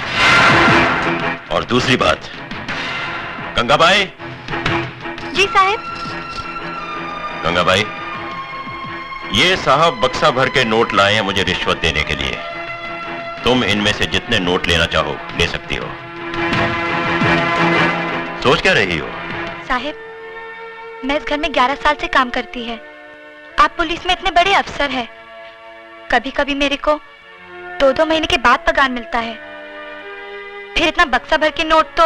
और दूसरी बात, गंगाबाई। जी साहब। गंगाबाई, ये साहब बक्सा भर के नोट लाए हैं मुझे रिश्वत देने के लिए। तुम इनमें से जितने नोट लेना चाहो ले सकती हो। सोच क्या रही हो? साहब, मैं इस घर में 11 साल से काम करती है। आप पुलिस में इतने बड़े अफसर हैं। कभी कभी मेरे को 2-2 महीने के बाद पगार मिलता है। फिर इतना बक्सा भर के नोट तो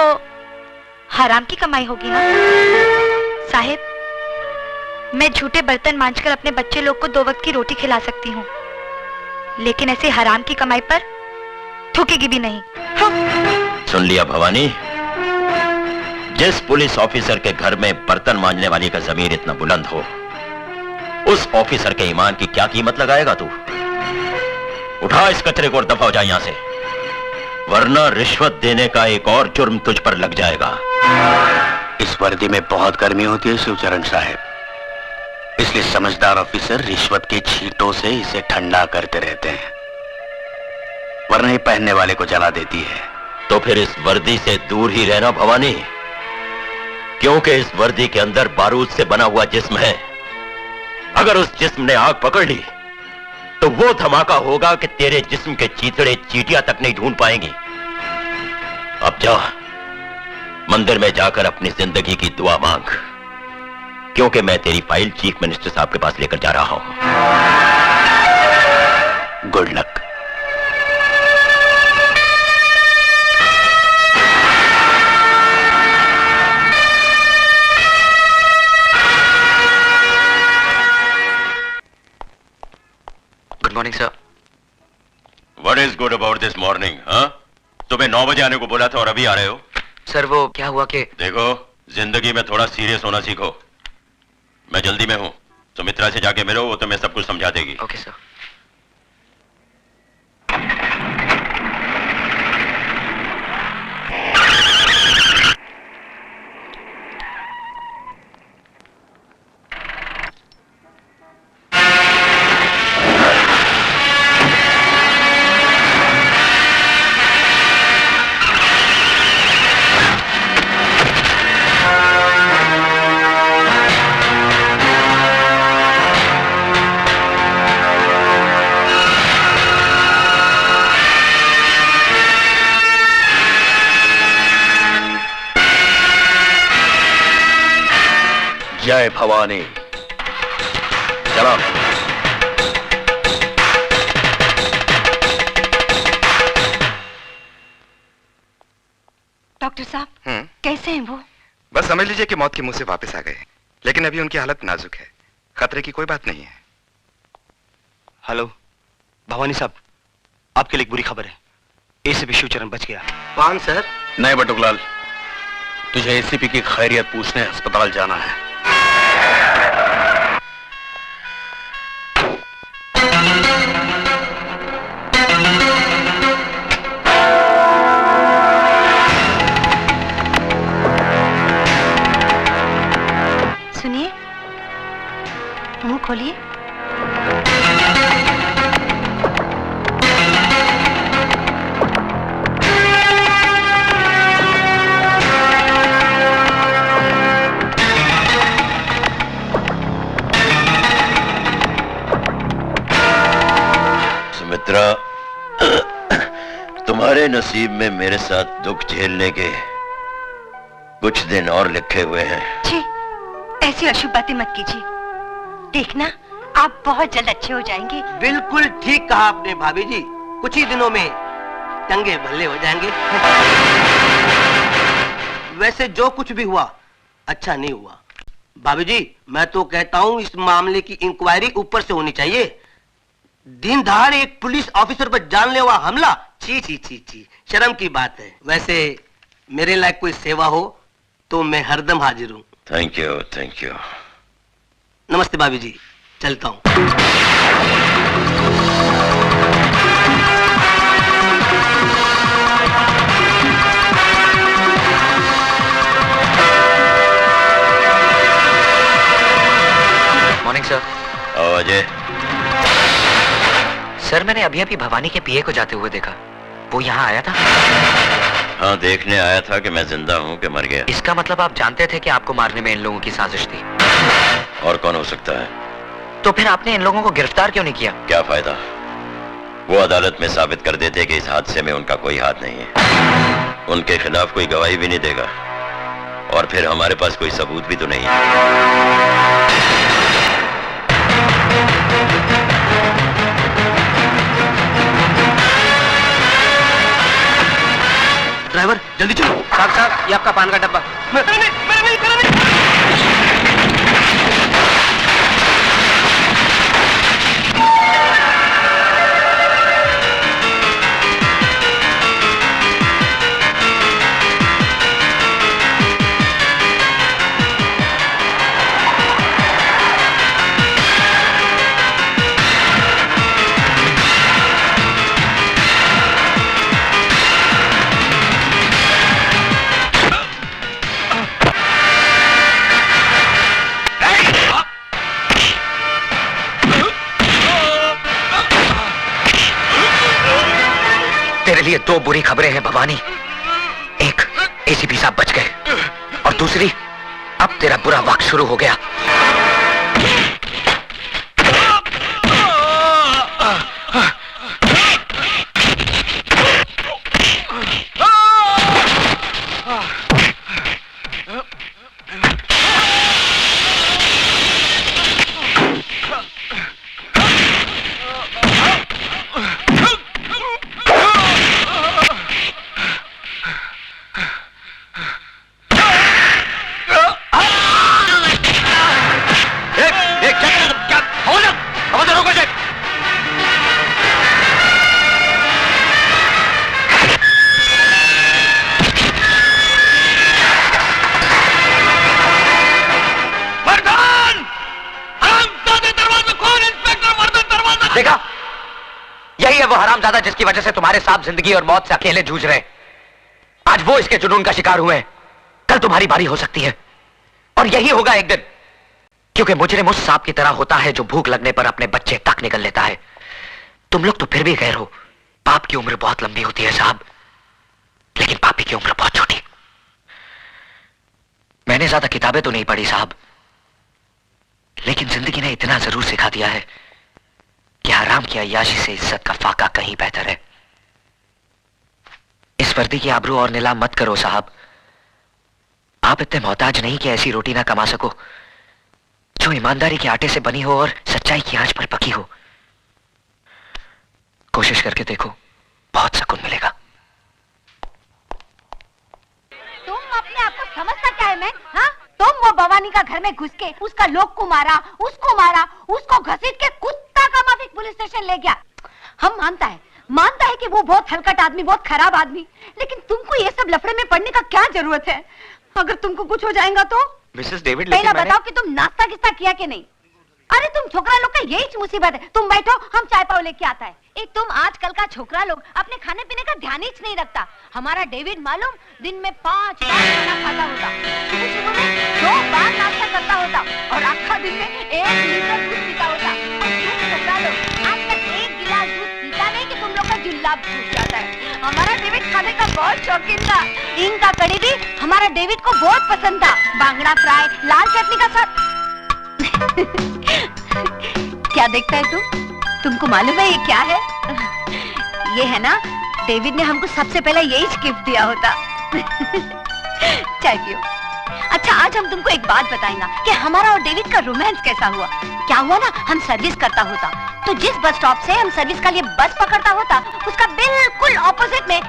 हराम की कमाई होगी ना। साहब, मैं झूठे बर्तन मांजकर अपने बच्चे लोग को 2 वक्त की रोटी खिला सकती हूँ, लेकिन ऐसे हराम की कमाई पर थूकेगी भी नहीं। सुन लिया भवानी, जिस पुलिस ऑफिसर के घर में बर्तन मांजने वाली का जमीर इतना बुलंद हो, उस ऑफिसर के ईमान की क्या कीमत लगाएगा तू? उठा इस कचरे को और दफा हो जा यहां से, वरना रिश्वत देने का एक और जुर्म तुझ पर लग जाएगा। इस वर्दी में बहुत गर्मी होती है शिवचरण साहब, इसलिए समझदार ऑफिसर रिश्वत की छींटों से इसे ठंडा करते रहते हैं, वरना ये पहनने वाले को जला देती है। तो फिर इस वर्दी से दूर ही रहना भवानी, क्योंकि इस वर्दी के अंदर बारूद से बना हुआ जिस्म है। अगर उस जिस्म ने आग पकड़ ली तो वो धमाका होगा कि तेरे जिस्म के चीथड़े चींटियां तक नहीं ढूंढ पाएंगी। अब जा, मंदिर में जाकर अपनी जिंदगी की दुआ मांग, क्योंकि मैं तेरी फाइल चीफ मिनिस्टर साहब के पास लेकर जा रहा हूं। Good luck. Good morning sir. What is good about this morning? हाँ? तुम्हें 9 बजे आने को बोला था और अभी आ रहे हो? सर वो क्या हुआ कि देखो, जिंदगी में थोड़ा सीरियस होना सीखो। मैं जल्दी में हूं, सुमित्रा से जाके मिलो, वो तुम्हें सब कुछ समझा देगी। Okay sir. जय भवानी। चलो। डॉक्टर साहब कैसे हैं वो? बस समझ लीजिए कि मौत के मुंह से वापस आ गए, लेकिन अभी उनकी हालत नाजुक है, खतरे की कोई बात नहीं है। हेलो भवानी साहब, आपके लिए एक बुरी खबर है। एसीपी शिवचरण बच गया। कौन सर? नहीं बटुकलाल, तुझे एसीपी की खैरियत पूछने अस्पताल जाना है। सुनिए, मुंह खोलिए। सुमित्रा, तुम्हारे नसीब में मेरे साथ दुख झेलने के कुछ दिन और लिखे हुए हैं। छी, ऐसी अशुभ बातें मत कीजिए। देखना, आप बहुत जल्द अच्छे हो जाएंगे। बिल्कुल ठीक कहा आपने भाभी जी, कुछ ही दिनों में चंगे भले हो जाएंगे। वैसे जो कुछ भी हुआ अच्छा नहीं हुआ। भाभी जी, मैं तो कहता हूँ इस मामले की इंक्वायरी ऊपर से होनी चाहिए। दिन दहाड़ एक पुलिस ऑफिसर पर जानलेवा हमला, ची ची ची ची, शर्म की बात है। वैसे मेरे लायक कोई सेवा हो तो मैं हरदम हाजिर हूँ। Thank you, thank you. नमस्ते भाभी जी, चलता हूँ। Morning sir. अजय। सर, मैंने अभी अभी भवानी के पीए को जाते हुए देखा। वो यहाँ आया था? हाँ, देखने आया था कि मैं जिंदा हूँ कि मर गया। इसका मतलब आप जानते थे कि आपको मारने में इन लोगों की साजिश थी? और कौन हो सकता है? तो फिर आपने इन लोगों को गिरफ्तार क्यों नहीं किया? क्या फायदा? वो अदालत में साबित कर देते कि इस हादसे में उनका कोई हाथ नहीं है। उनके खिलाफ कोई गवाही भी नहीं देगा, और फिर हमारे पास कोई सबूत भी तो नहीं है। ड्राइवर जल्दी चलो। साहब साहब, ये आपका पान का डब्बा। तेरे लिए दो बुरी खबरें हैं भवानी। एक, एसीपी साहब बच गए, और दूसरी, अब तेरा बुरा वक्त शुरू हो गया। देखा, यही है वो हरामजादा जिसकी वजह से तुम्हारे साथ जिंदगी और मौत से अकेले जूझ रहे। आज वो इसके जुनून का शिकार हुए, कल तुम्हारी बारी हो सकती है, और यही होगा एक दिन, क्योंकि मुजरिम उस सांप की तरह होता है जो भूख लगने पर अपने बच्चे तक निकल लेता है। तुम लोग तो फिर भी गैर हो। पाप की उम्र बहुत लंबी होती है साहब, लेकिन पापी की उम्र बहुत छोटी। मैंने ज्यादा किताबें तो नहीं पढ़ी साहब, लेकिन जिंदगी ने इतना जरूर सिखा दिया है कि हराम की अय्याशी से इज्जत का फाका कहीं बेहतर है। इस वर्दी की आबरू और नीलाम मत करो साहब। आप इतने मोहताज नहीं कि ऐसी रोटी ना कमा सको जो ईमानदारी के आटे से बनी हो और सच्चाई की आंच पर पकी हो। कोशिश करके देखो, बहुत सुकून मिलेगा। तुम अपने आप को समझता क्या है मैं? हाँ, तुम वो भवानी का घर में घुस के उसका लोग को मारा, उसको घसीट के कुत्ता का माफिक पुलिस स्टेशन ले गया। हम मानता है कि वो बहुत हलकट आदमी, बहुत खराब आदमी, लेकिन तुमको ये सब लफड़े में पड़ने का क्या जरूरत है? अगर तुमको कुछ हो जाएगा तो? मिसेस डेविड, पहला बताओ कि तुम नाश्ता किस्ता किया कि नहीं? अरे तुम छोकरा लोग का यही मुसीबत है। तुम बैठो, हम चाय पाव लेके आता है। एक तुम आजकल का छोकरा लोग अपने खाने पीने का ध्यान ही नहीं रखता। हमारा डेविड मालूम दिन में 5 बार खाना खाता होता, सुबह में 2 बार नाश्ता करता होता और आखा दिन में 1 लीटर दूध पीता होता। और तुम छोकरा लोग आज तक 1 गिलास दूध पीता नहीं कि तुम लोग का जुल्लाब छूट जाता है। हमारा डेविड खाने का बहुत शौकीन था। हींग का कड़ी भी हमारा डेविड को बहुत पसंद था। बांगड़ा फ्राई लाल चटनी का साथ। क्या देखता है तुमको मालूम है ये क्या है? ये है ना, डेविड ने हमको सबसे पहले यही गिफ्ट दिया होता। चाय पियो। अच्छा, आज हम तुमको एक बात बताएंगे कि हमारा और डेविड का रोमांस कैसा हुआ। क्या हुआ ना, हम सर्विस करता होता तो जिस बस स्टॉप से हम सर्विस का लिए बस पकड़ता होता उसका बिल्कुल ऑपोजिट में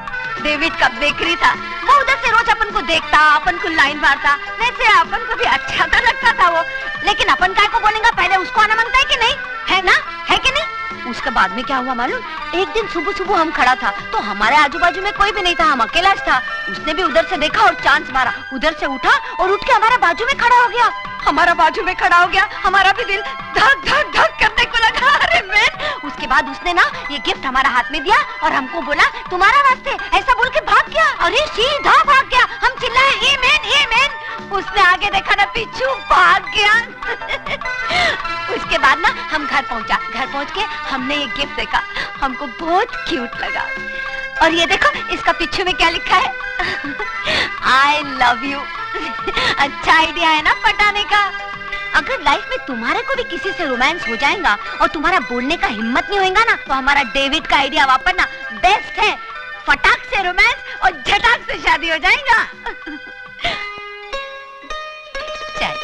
डेविड का बेकरी था। वो उधर से रोज अपन को देखता, अपन को लाइन मारता, वैसे अपन को भी अच्छा तो लगता था वो। लेकिन अपन काय को बोलेंगे, पहले उसको आना मांगता है कि नहीं, है ना, है कि नहीं? उसके बाद में क्या हुआ मालूम? एक दिन सुबह हम खड़ा था तो हमारे आजू बाजू में कोई भी नहीं था, हम अकेला था। उसने भी उधर से देखा और चांस मारा, उधर से उठा और उठ के हमारे बाजू में खड़ा हो गया। हमारा भी दिल धक धक धक करने को लगा। अरे मैन, उसके बाद उसने ना ये गिफ्ट हमारा हाथ में दिया और हमको बोला तुम्हारा वास्ते, ऐसा बोल के भाग गया। अरे सीधा भाग गया। हम चिल्लाए आमेन। उसने आगे देखा ना, पीछू भाग गया। उसके बाद ना हम घर पहुंच के हमने ये गिफ्ट देखा, हमको बहुत क्यूट लगा। और ये देखो इसका पीछे में क्या लिखा है, आई लव यू। अच्छा आइडिया है ना पटाने का। अगर लाइफ में तुम्हारे को भी किसी से रोमांस हो जाएगा और तुम्हारा बोलने का हिम्मत नहीं होगा ना, तो हमारा डेविड का आइडिया वापरना बेस्ट है। फटाक से रोमांस और झटाक से शादी हो जाएगा। चाय।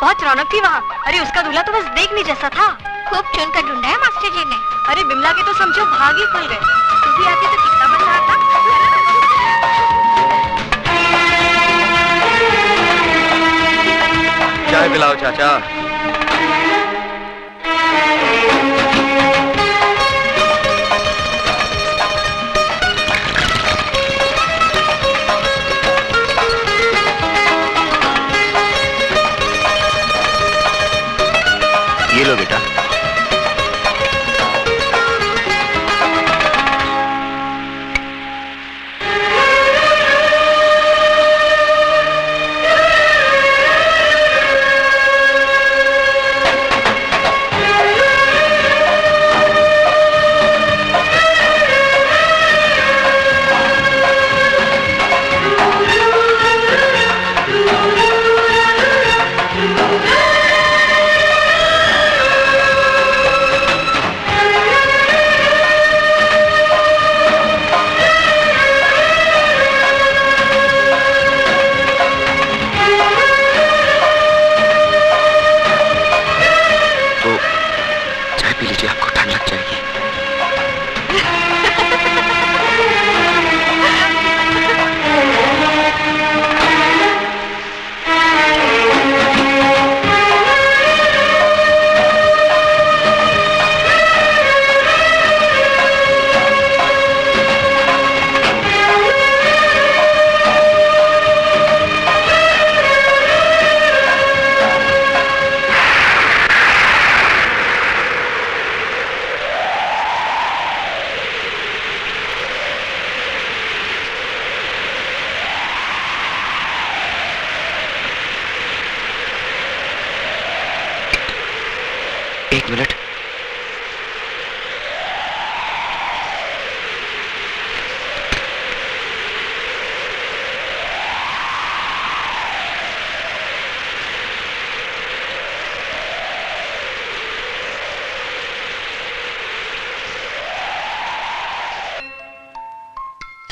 बहुत रौनक थी वहाँ। अरे उसका दूल्हा तो बस देखने जैसा था। खूब चुन कर ढूंढा है मास्टर जी ने। अरे बिमला के तो समझो भाग ही खुल गए। तू भी आती तो कितना मजा आता। चाय पिलाओ चाचा। ये लो बेटा।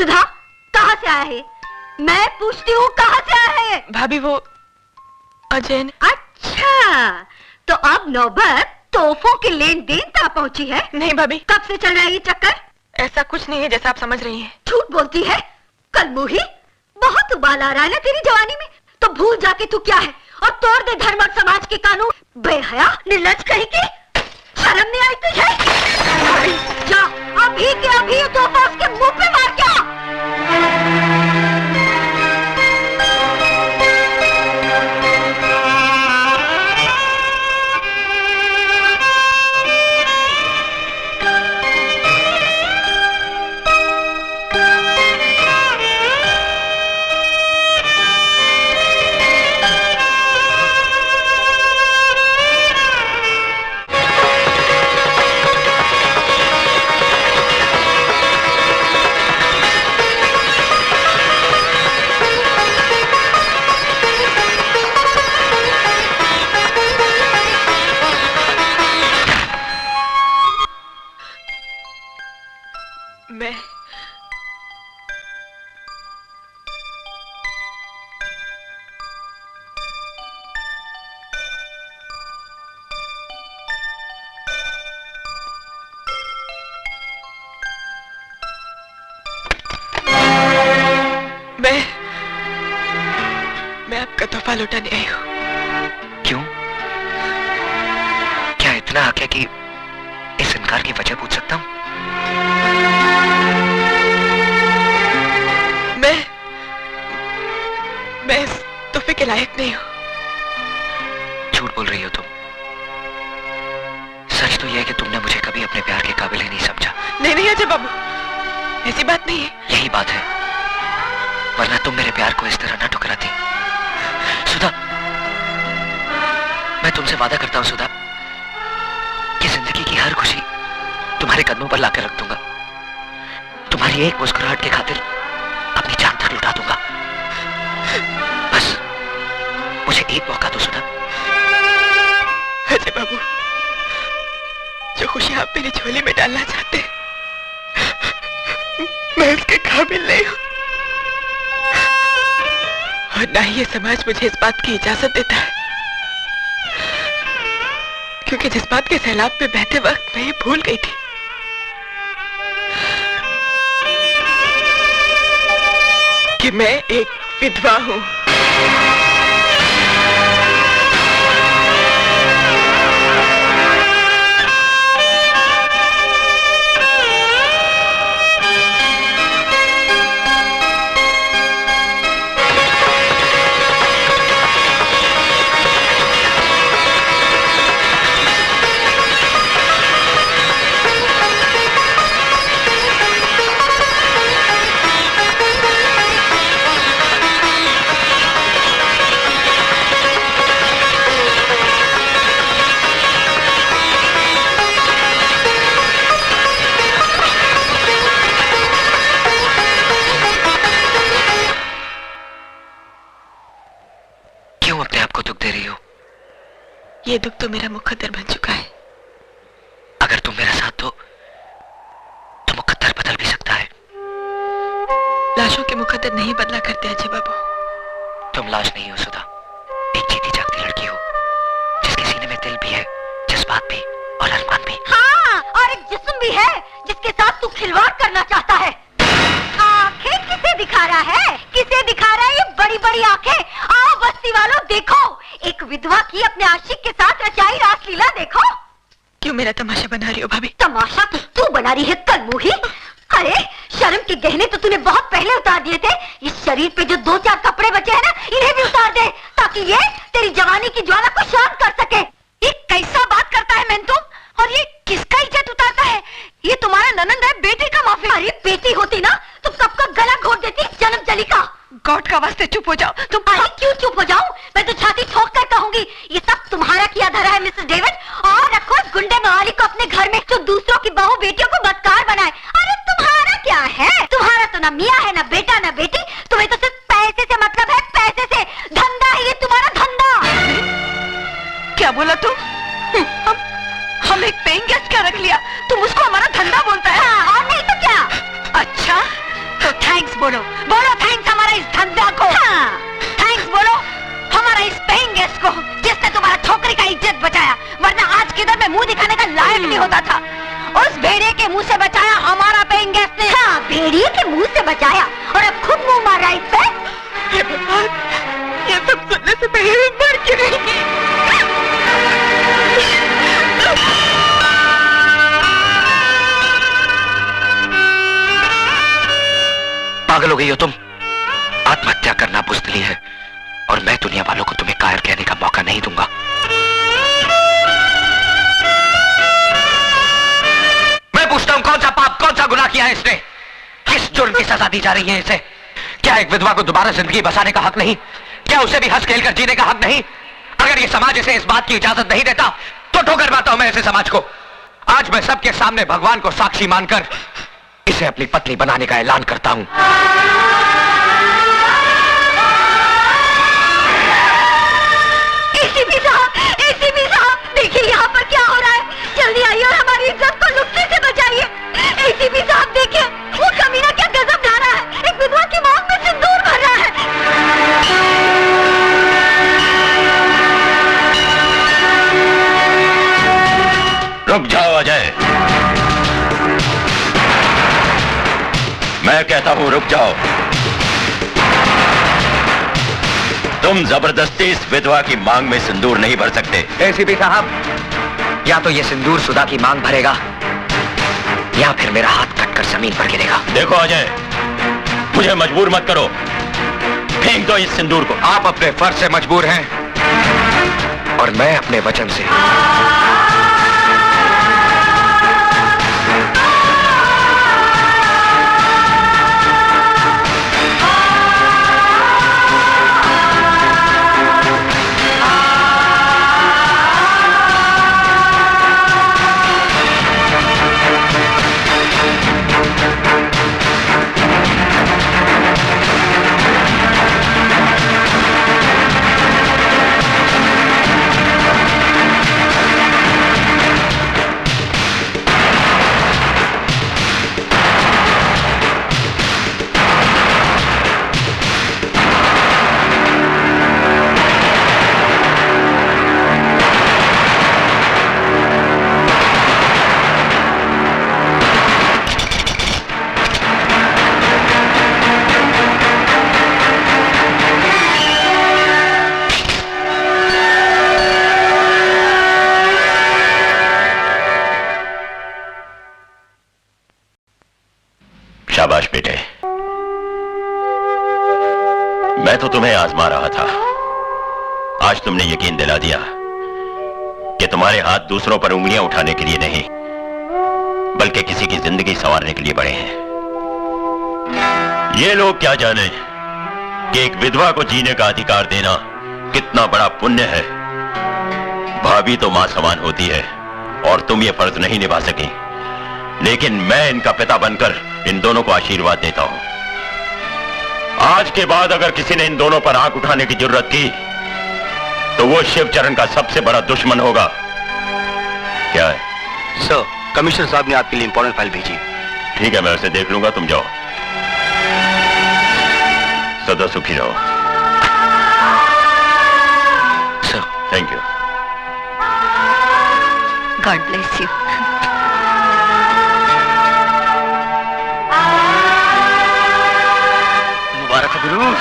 सुधा कहाँ से आया है? मैं पूछती हूँ कहाँ से आया है? भाभी वो अजय ने... अच्छा, तो अब नौबत तोहफों की लेन देन तक पहुँची है? नहीं भाभी। कब से चल रहा है ये चक्कर? ऐसा कुछ नहीं है जैसा आप समझ रही हैं। झूठ बोलती है कल मुही, बहुत उबाल आ रहा है ना तेरी जवानी में। तो भूल जाके तू क्या है और तोड़ दे धर्म और समाज के कानून। बेहया निर्लज कहीं की, शर्म नहीं आई तुझे? जा अभी के अभी तोहफा उसके मुंह पे मार के आ। मैं आपका तोहफा लौटाने आई हूँ। क्यों? क्या इतना हक है कि इस इनकार की वजह पूछ सकता हूँ? मैं इस तोहफे के लायक नहीं हूँ। झूठ बोल रही हो तुम। सच तो यह है कि तुमने मुझे कभी अपने प्यार के काबिल ही नहीं समझा। नहीं नहीं अजय बाबू, ऐसी बात नहीं है। यही बात है, वरना तुम मेरे प्यार को इस तरह ना ठुकराती। सुधा, मैं तुमसे वादा करता हूं सुधा कि जिंदगी की हर खुशी तुम्हारे कदमों पर लाकर रख दूंगा। तुम्हारी एक मुस्कुराहट की खातिर अपनी जान तक लुटा दूंगा। बस मुझे एक मौका दो सुधा। अजय बाबू, जो खुशी आप मेरी झोली में डालना चाहते हैं, मैं उसके काबिल नहीं हूं। और ना ही ये समाज मुझे इस बात की इजाजत देता है, क्योंकि जिस बात के सैलाब में बहते वक्त मैं ये भूल गई थी कि मैं एक विधवा हूं। ये दुख तो मेरा मुकद्दर बन चुका है। अगर तुम मेरा साथ दो तो मुकद्दर बदल भी सकता है। लाशों के मुकद्दर नहीं बदला करते अजय बाबू। तुम लाश नहीं हो सुधा, एक जीती जागती लड़की हो जिसके सीने में दिल भी है, जज्बात भी और अरमान भी। हाँ, और एक जिस्म भी है जिसके साथ तू खिलवाड़ करना चाहता है। आंखें किसे दिखा रहा है? किसे दिखा रहा है ये बड़ी बड़ी आंखें? आओ बस्ती वालों देखो, एक विधवा की अपने आशिक के साथ रचाई रासलीला देखो। क्यों मेरा तमाशा बना रही हो भाभी? तमाशा तो तू बना रही है कलमुही। अरे शर्म के गहने तो तूने बहुत पहले उतार दिए थे। इस शरीर पे जो 2-4 कपड़े बचे हैं ना, इन्हें भी उतार दे ताकि ये तेरी जवानी की ज्वाला को शांत कर सके। ये कैसा बात करता है मैन तुम? और ये किसका इज्जत उतारता है? ये तुम्हारा ननंद है, बेटी का माफी। अरे बेटी होती ना तो सबका गला घोट देती जन्म जली का। गॉड का वास्ते चुप हो जाओ तुम। अरे क्यों चुप हो जाऊं? मैं तो छाती ठोक कर कहूंगी ये सब तुम्हारा किया धरा है मिसेस डेविड। और रखो इस गुंडे मवाली को अपने घर में जो दूसरों की बहू बेटियों को बदकार बनाए। अरे तुम्हारा क्या है? तुम्हारा तो ना मियाँ है, ना बेटा, ना बेटी। तुम्हें तो सिर्फ पैसे से मतलब है, पैसे से। धंधा है ये तुम्हारा, धंधा। क्या बोला तुम? हम एक पेइंग गेस्ट क्या रख लिया, तुम उसको हमारा धंधा बोलता है? हाँ, और नहीं तो क्या। अच्छा तो थैंक बोलो, बोलो थैंक्स हमारा इस धंधा को। हाँ, थैंक्स बोलो हमारा इस पेइंग गेस्ट को, जिसने तुम्हारा छोकरी का इज्जत बचाया, वरना आज किधर में मुंह दिखाने का लायक नहीं होता था। उस भेड़िए के मुंह से बचाया हमारा पेइंग गेस्ट ने। हाँ, भेड़िए के मुंह से बचाया और अब खुद मुंह मार रहा है इससे। ये भगवान, ये सब सुनने से पहले मर क्यों नहीं? पागल हो गई हो तुम? आत्महत्या करना बुज़दिली है और मैं दुनिया वालों को तुम्हें कायर कहने का मौका नहीं दूंगा। मैं पूछता हूं, कौन सा पाप, कौन सा गुनाह किया है इसने? किस जुर्म की सजा दी जा रही है इसे? क्या एक विधवा को दोबारा जिंदगी बसाने का हक नहीं? क्या उसे भी हंस खेल कर जीने का हक नहीं? अगर ये समाज इसे इस बात की इजाजत नहीं देता तो ठोकर मारता हूं मैं ऐसे समाज को। आज मैं सबके सामने भगवान को साक्षी मानकर इसे अपनी पत्नी बनाने का ऐलान करता हूं। एसीपी साहब, देखिए यहाँ पर क्या हो रहा है। जल्दी आइए और हमारी इज्जत को लुटने से बचाइए। एसीपी साहब देखिए, वो कमीना क्या गजब ला रहा है, एक विधवा की मांग में सिंदूर भर रहा है। रुक जाओ अजय, मैं कहता हूं रुक जाओ। तुम जबरदस्ती इस विधवा की मांग में सिंदूर नहीं भर सकते। एसीपी साहब, या तो ये सिंदूर सुधा की मांग भरेगा या फिर मेरा हाथ कटकर जमीन पर गिरेगा। देखो अजय, मुझे मजबूर मत करो, फेंक दो इस सिंदूर को। आप अपने फर्ज से मजबूर हैं और मैं अपने वचन से। शाबाश बेटे, मैं तो तुम्हें आजमा रहा था। आज तुमने यकीन दिला दिया कि तुम्हारे हाथ दूसरों पर उंगलियां उठाने के लिए नहीं, बल्कि किसी की जिंदगी संवारने के लिए बड़े हैं। ये लोग क्या जाने कि एक विधवा को जीने का अधिकार देना कितना बड़ा पुण्य है। भाभी तो मां समान होती है और तुम ये फर्ज नहीं निभा सकी, लेकिन मैं इनका पिता बनकर इन दोनों को आशीर्वाद देता हूं। आज के बाद अगर किसी ने इन दोनों पर आंख उठाने की जरूरत की तो वो शिवचरण का सबसे बड़ा दुश्मन होगा। क्या है? सर, कमिश्नर साहब ने आपके लिए इंपॉर्टेंट फाइल भेजी। ठीक है, मैं उसे देख लूंगा, तुम जाओ। सदा सुखी रहो। Sir, thank you. God bless you. मुबारक हो गुरु।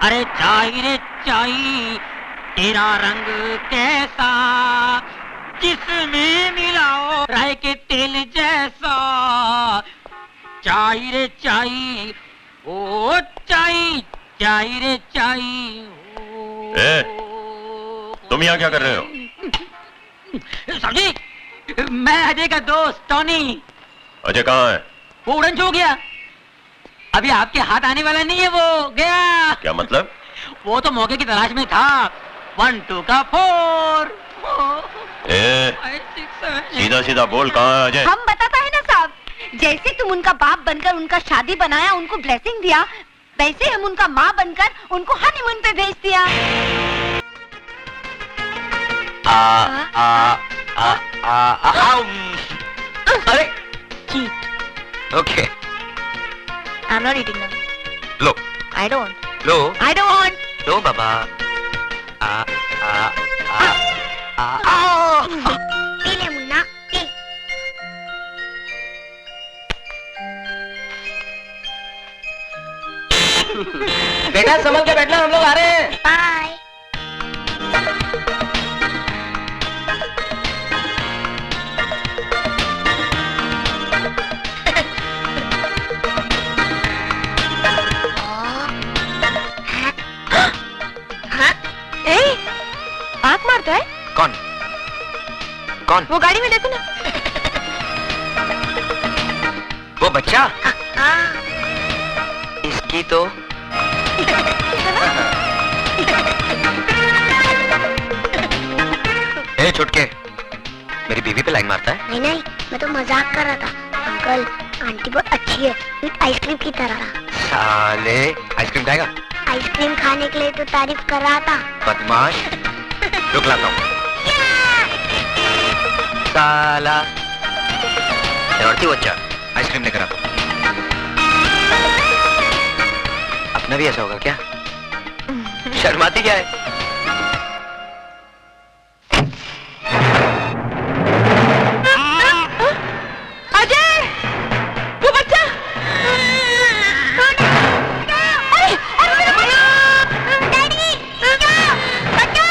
अरे चाय रे चाय, तेरा रंग कैसा, जिसमें मिलाओ राय के तेल जैसा। चाय रे चाय, ओ चाय, चाय रे चाय। ए, तुम यहाँ क्या कर रहे हो? समझी, मैं अजय का दोस्त टॉनी। अजय कहाँ है? वो उड़न छू गया, अभी आपके हाथ आने वाला नहीं है, वो गया। क्या मतलब? वो तो मौके की तलाश में था। 1 2 का 4। ए, सीधा सीधा बोल, कहाँ है अजय? हम बताता है ना साहब, जैसे तुम उनका बाप बनकर उनका शादी बनाया, उनको ब्लेसिंग दिया, वैसे हम उनका माँ बनकर उनको हनीमून पे भेज दिया। अरे Cheat. Okay, I'm not eating them. Low I don't. Low I don't want. Low Baba. P ले मुन्ना, पी। बेटा संभल के बैठना, हम लोग आ रहे हैं। बाय। आँख मारता है? कौन कौन? वो गाड़ी में देखो ना। वो बच्चा? इसकी तो ए छुटके, मेरी बीवी पे लाइन मारता है? नहीं नहीं, मैं तो मजाक कर रहा था। अंकल, आंटी बहुत अच्छी है, स्वीट आइसक्रीम की तरह। साले, आइसक्रीम खाएगा? आइसक्रीम खाने के लिए तो तारीफ कर रहा था। बदमाश, रुक लाता हूँ। साला शरारती बच्चा, आइसक्रीम लेकर आता हूँ। अपना भी ऐसा होगा क्या? शर्माती क्या है? अजय, वो बच्चा। डैडी, बच्चा,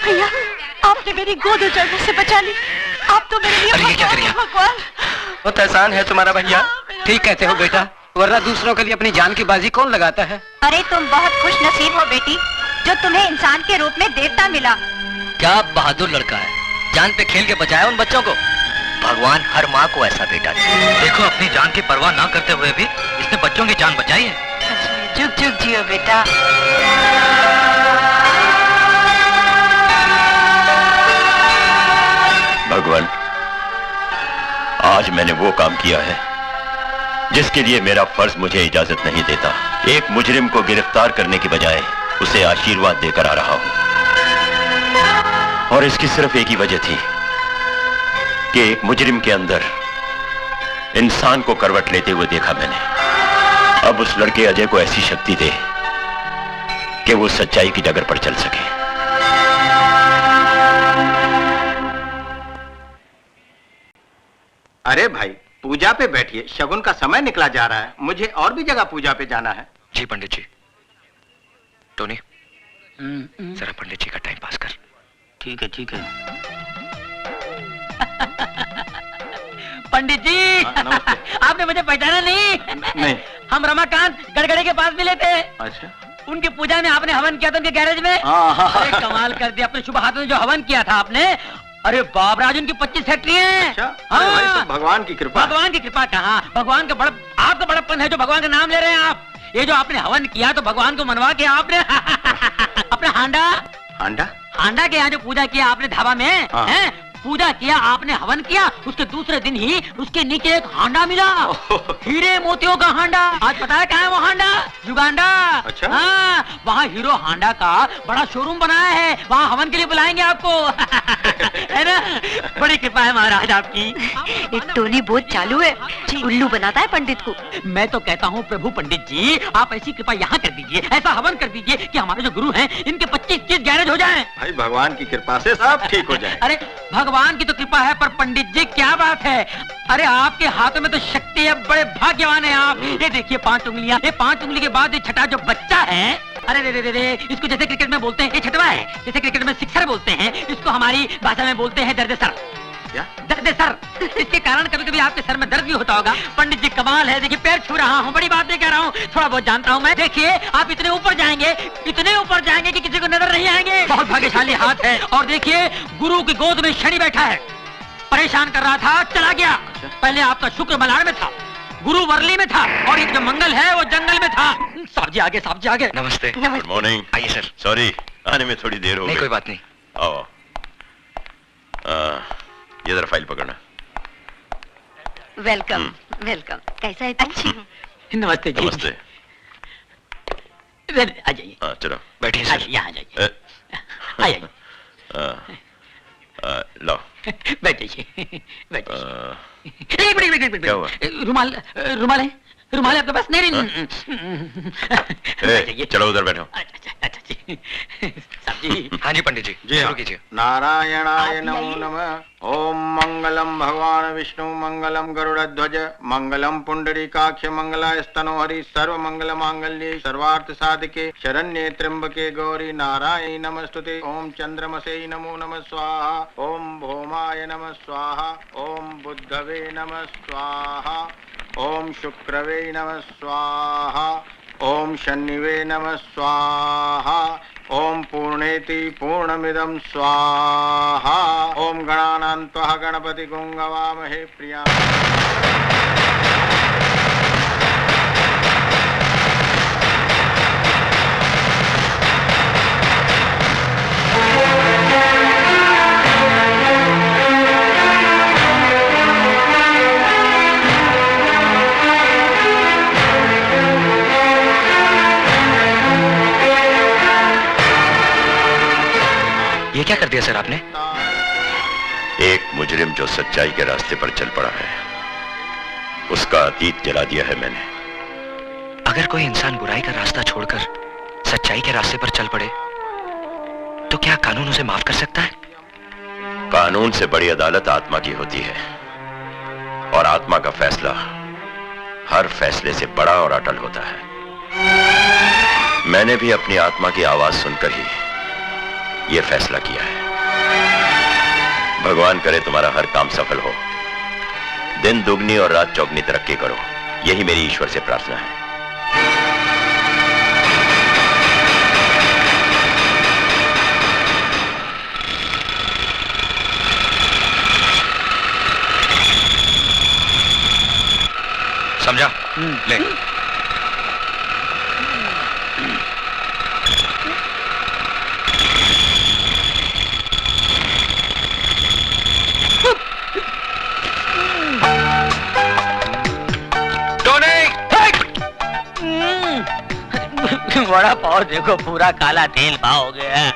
भैया, आपने मेरी गोद उजड़ने से बचा ली। आप तो मेरे लिए भगवान हैं, भगवान। बहुत एहसान है तुम्हारा भैया। ठीक कहते हो बेटा, वरना दूसरों के लिए अपनी जान की बाजी कौन लगाता है। अरे तुम बहुत खुश नसीब हो बेटी, जो तुम्हें इंसान के रूप में देवता मिला। क्या बहादुर लड़का है, जान पे खेल के बचाया उन बच्चों को। भगवान हर माँ को ऐसा बेटा दे। देखो, अपनी जान की परवाह ना करते हुए भी इसने बच्चों की जान बचाई है। जुग जुग जियो बेटा। भगवान, आज मैंने वो काम किया है जिसके लिए मेरा फर्ज मुझे इजाजत नहीं देता। एक मुजरिम को गिरफ्तार करने की बजाय उसे आशीर्वाद देकर आ रहा हूं, और इसकी सिर्फ एक ही वजह थी कि एक मुजरिम के अंदर इंसान को करवट लेते हुए देखा मैंने। अब उस लड़के अजय को ऐसी शक्ति दे कि वो सच्चाई की डगर पर चल सके। अरे भाई, पूजा पे बैठिए, शगुन का समय निकला जा रहा है। मुझे और भी जगह पूजा पे जाना है। जी पंडित जी। टोनी, जरा पंडित जी का टाइम पास कर। ठीक है, ठीक है। पंडित जी, आपने मुझे पहचाना नहीं? नहीं। हम रमाकांत गड़गड़े के पास मिले थे। अच्छा। उनकी पूजा में आपने हवन किया था उनके गैरेज में। अरे कमाल कर दिया, अपने शुभ हाथों में जो हवन किया था आपने। अरे बाबराज, उनकी 25 फैक्ट्री है। अच्छा? अरे भाई, सब भगवान की कृपा। भगवान की कृपा कहाँ, भगवान का बड़ा, आपका बड़प्पन है जो भगवान का नाम ले रहे हैं आप। ये जो आपने हवन किया तो भगवान को मनवा के आपने अपना हांडा हांडा के यहाँ जो पूजा किया आपने ढाबा में, हैं? पूजा किया आपने, हवन किया, उसके दूसरे दिन ही उसके नीचे एक हांडा मिला, हीरे मोतियों का हांडा। आज पता है कहाँ है वो हांडा? युगांडा। अच्छा? हाँ, वहाँ हीरो हांडा का बड़ा शोरूम बनाया है, वहाँ हवन के लिए बुलाएंगे आपको। है ना? बड़ी कृपा है महाराज आपकी। एक टोनी बहुत चालू है, उल्लू बनाता है पंडित को। मैं तो कहता हूँ प्रभु पंडित जी, आप ऐसी कृपा यहाँ कर दीजिए, ऐसा हवन कर दीजिए कि हमारे जो गुरु हैं इनके 25-30 गैरेज हो जाएं। भाई, भगवान की कृपा से सब ठीक हो जाए। अरे भगवान की तो कृपा है, पर पंडित जी क्या बात है, अरे आपके हाथों में तो शक्ति है, बड़े भाग्यवान हैं आप। ये देखिए 5 उंगलियां, ये 5 उंगली के बाद ये छठा जो बच्चा है, अरे रे रे रे, इसको जैसे क्रिकेट में बोलते हैं ये छठवा है, जैसे क्रिकेट में सिक्सर बोलते हैं, इसको हमारी भाषा में बोलते हैं दर्द सर। क्या? दर्द सर। इसके कारण कभी कभी आपके सर में दर्द भी होता होगा। पंडित जी कमाल है, देखिए पैर छू रहा हूँ, बड़ी बात नहीं कह रहा हूँ, थोड़ा बहुत जानता हूँ मैं। देखिए आप इतने ऊपर जाएंगे कि किसी को नजर नहीं आएंगे। बहुत भाग्यशाली हाथ है। और देखिए गुरु की गोद में शनि बैठा है, परेशान कर रहा था, चला गया। पहले आपका शुक्र मलाड़ में था, गुरु वर्ली में था, और एक जो मंगल है वो जंगल में था। साहब जी आगे, साहब जी आगे। नमस्ते। Good morning. आइए सर। सॉरी, आने में थोड़ी देर हो गई। नहीं, कोई बात नहीं। आओ। ये जरा फाइल पकड़ना। Welcome welcome. कैसा है? अच्छी। नमस्ते जी। नमस्ते। आ जाइए। हाँ, चलो बैठिए सर। यहाँ आ जाइए। आ जाइए। लो। बैठिए। क्या हुआ? रुमाल है? रुमाल आपके पास? नहीं। चलो उधर बैठो। अच्छा जी। साहब जी। हाँ जी पंडित जी, शुरू कीजिए। नारायणाय नमो नमः। ओम मंगलम भगवान विष्णु, मंगलम गरुड़ध्वज, मंगलम पुंडरीकाक्ष, मंगलाय स्तनोहरि, सर्व मंगल मांगल्ये, सर्वार्थ साधके, शरण्ये त्र्यंबके गौरी नारायणी नमस्तुते। ओम चंद्रमसे नमो नमः स्वाहा, ओम भौमाय नमः स्वाहा, ओम बुद्धवे नमः स्वाहा, ओम शुक्रवे नमः स्वाहा, ओम शनिवे नमः स्वाहा, ओम पूर्णेति पूर्णमिदं स्वाहा, ओम गणानान्त्वा गणपति गुंगवामहे प्रिया। ये क्या कर दिया सर आपने? एक मुजरिम जो सच्चाई के रास्ते पर चल पड़ा है, उसका अतीत जला दिया है मैंने। अगर कोई इंसान बुराई का रास्ता छोड़कर सच्चाई के रास्ते पर चल पड़े तो क्या कानून उसे माफ कर सकता है? कानून से बड़ी अदालत आत्मा की होती है, और आत्मा का फैसला हर फैसले से बड़ा और अटल होता है। मैंने भी अपनी आत्मा की आवाज सुनकर ही यह फैसला किया है। भगवान करे तुम्हारा हर काम सफल हो, दिन दुगनी और रात चौगनी तरक्की करो, यही मेरी ईश्वर से प्रार्थना है। समझा? ले। बड़ा पाव देखो, पूरा काला तेल पाव हो गया।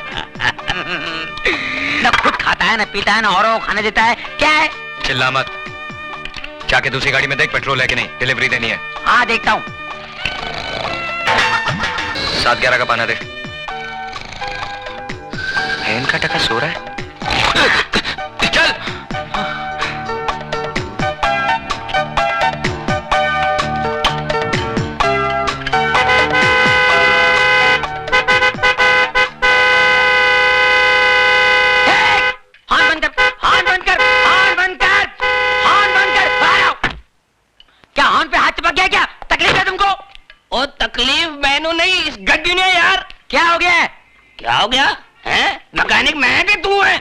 न खुद खाता है, न पीता है, न औरों को खाने देता है। क्या है? चिल्ला मत। जाके दूसरी गाड़ी में देख पेट्रोल है कि नहीं, डिलीवरी देनी है। हाँ देखता हूँ। 7-11 का पाना दे। इनका टका सो रहा है। चल। तकलीफ मैनू नहीं, इस गड्डी ने यार। क्या हो गया? क्या हो गया है? मैकेनिक मैं कि तू है?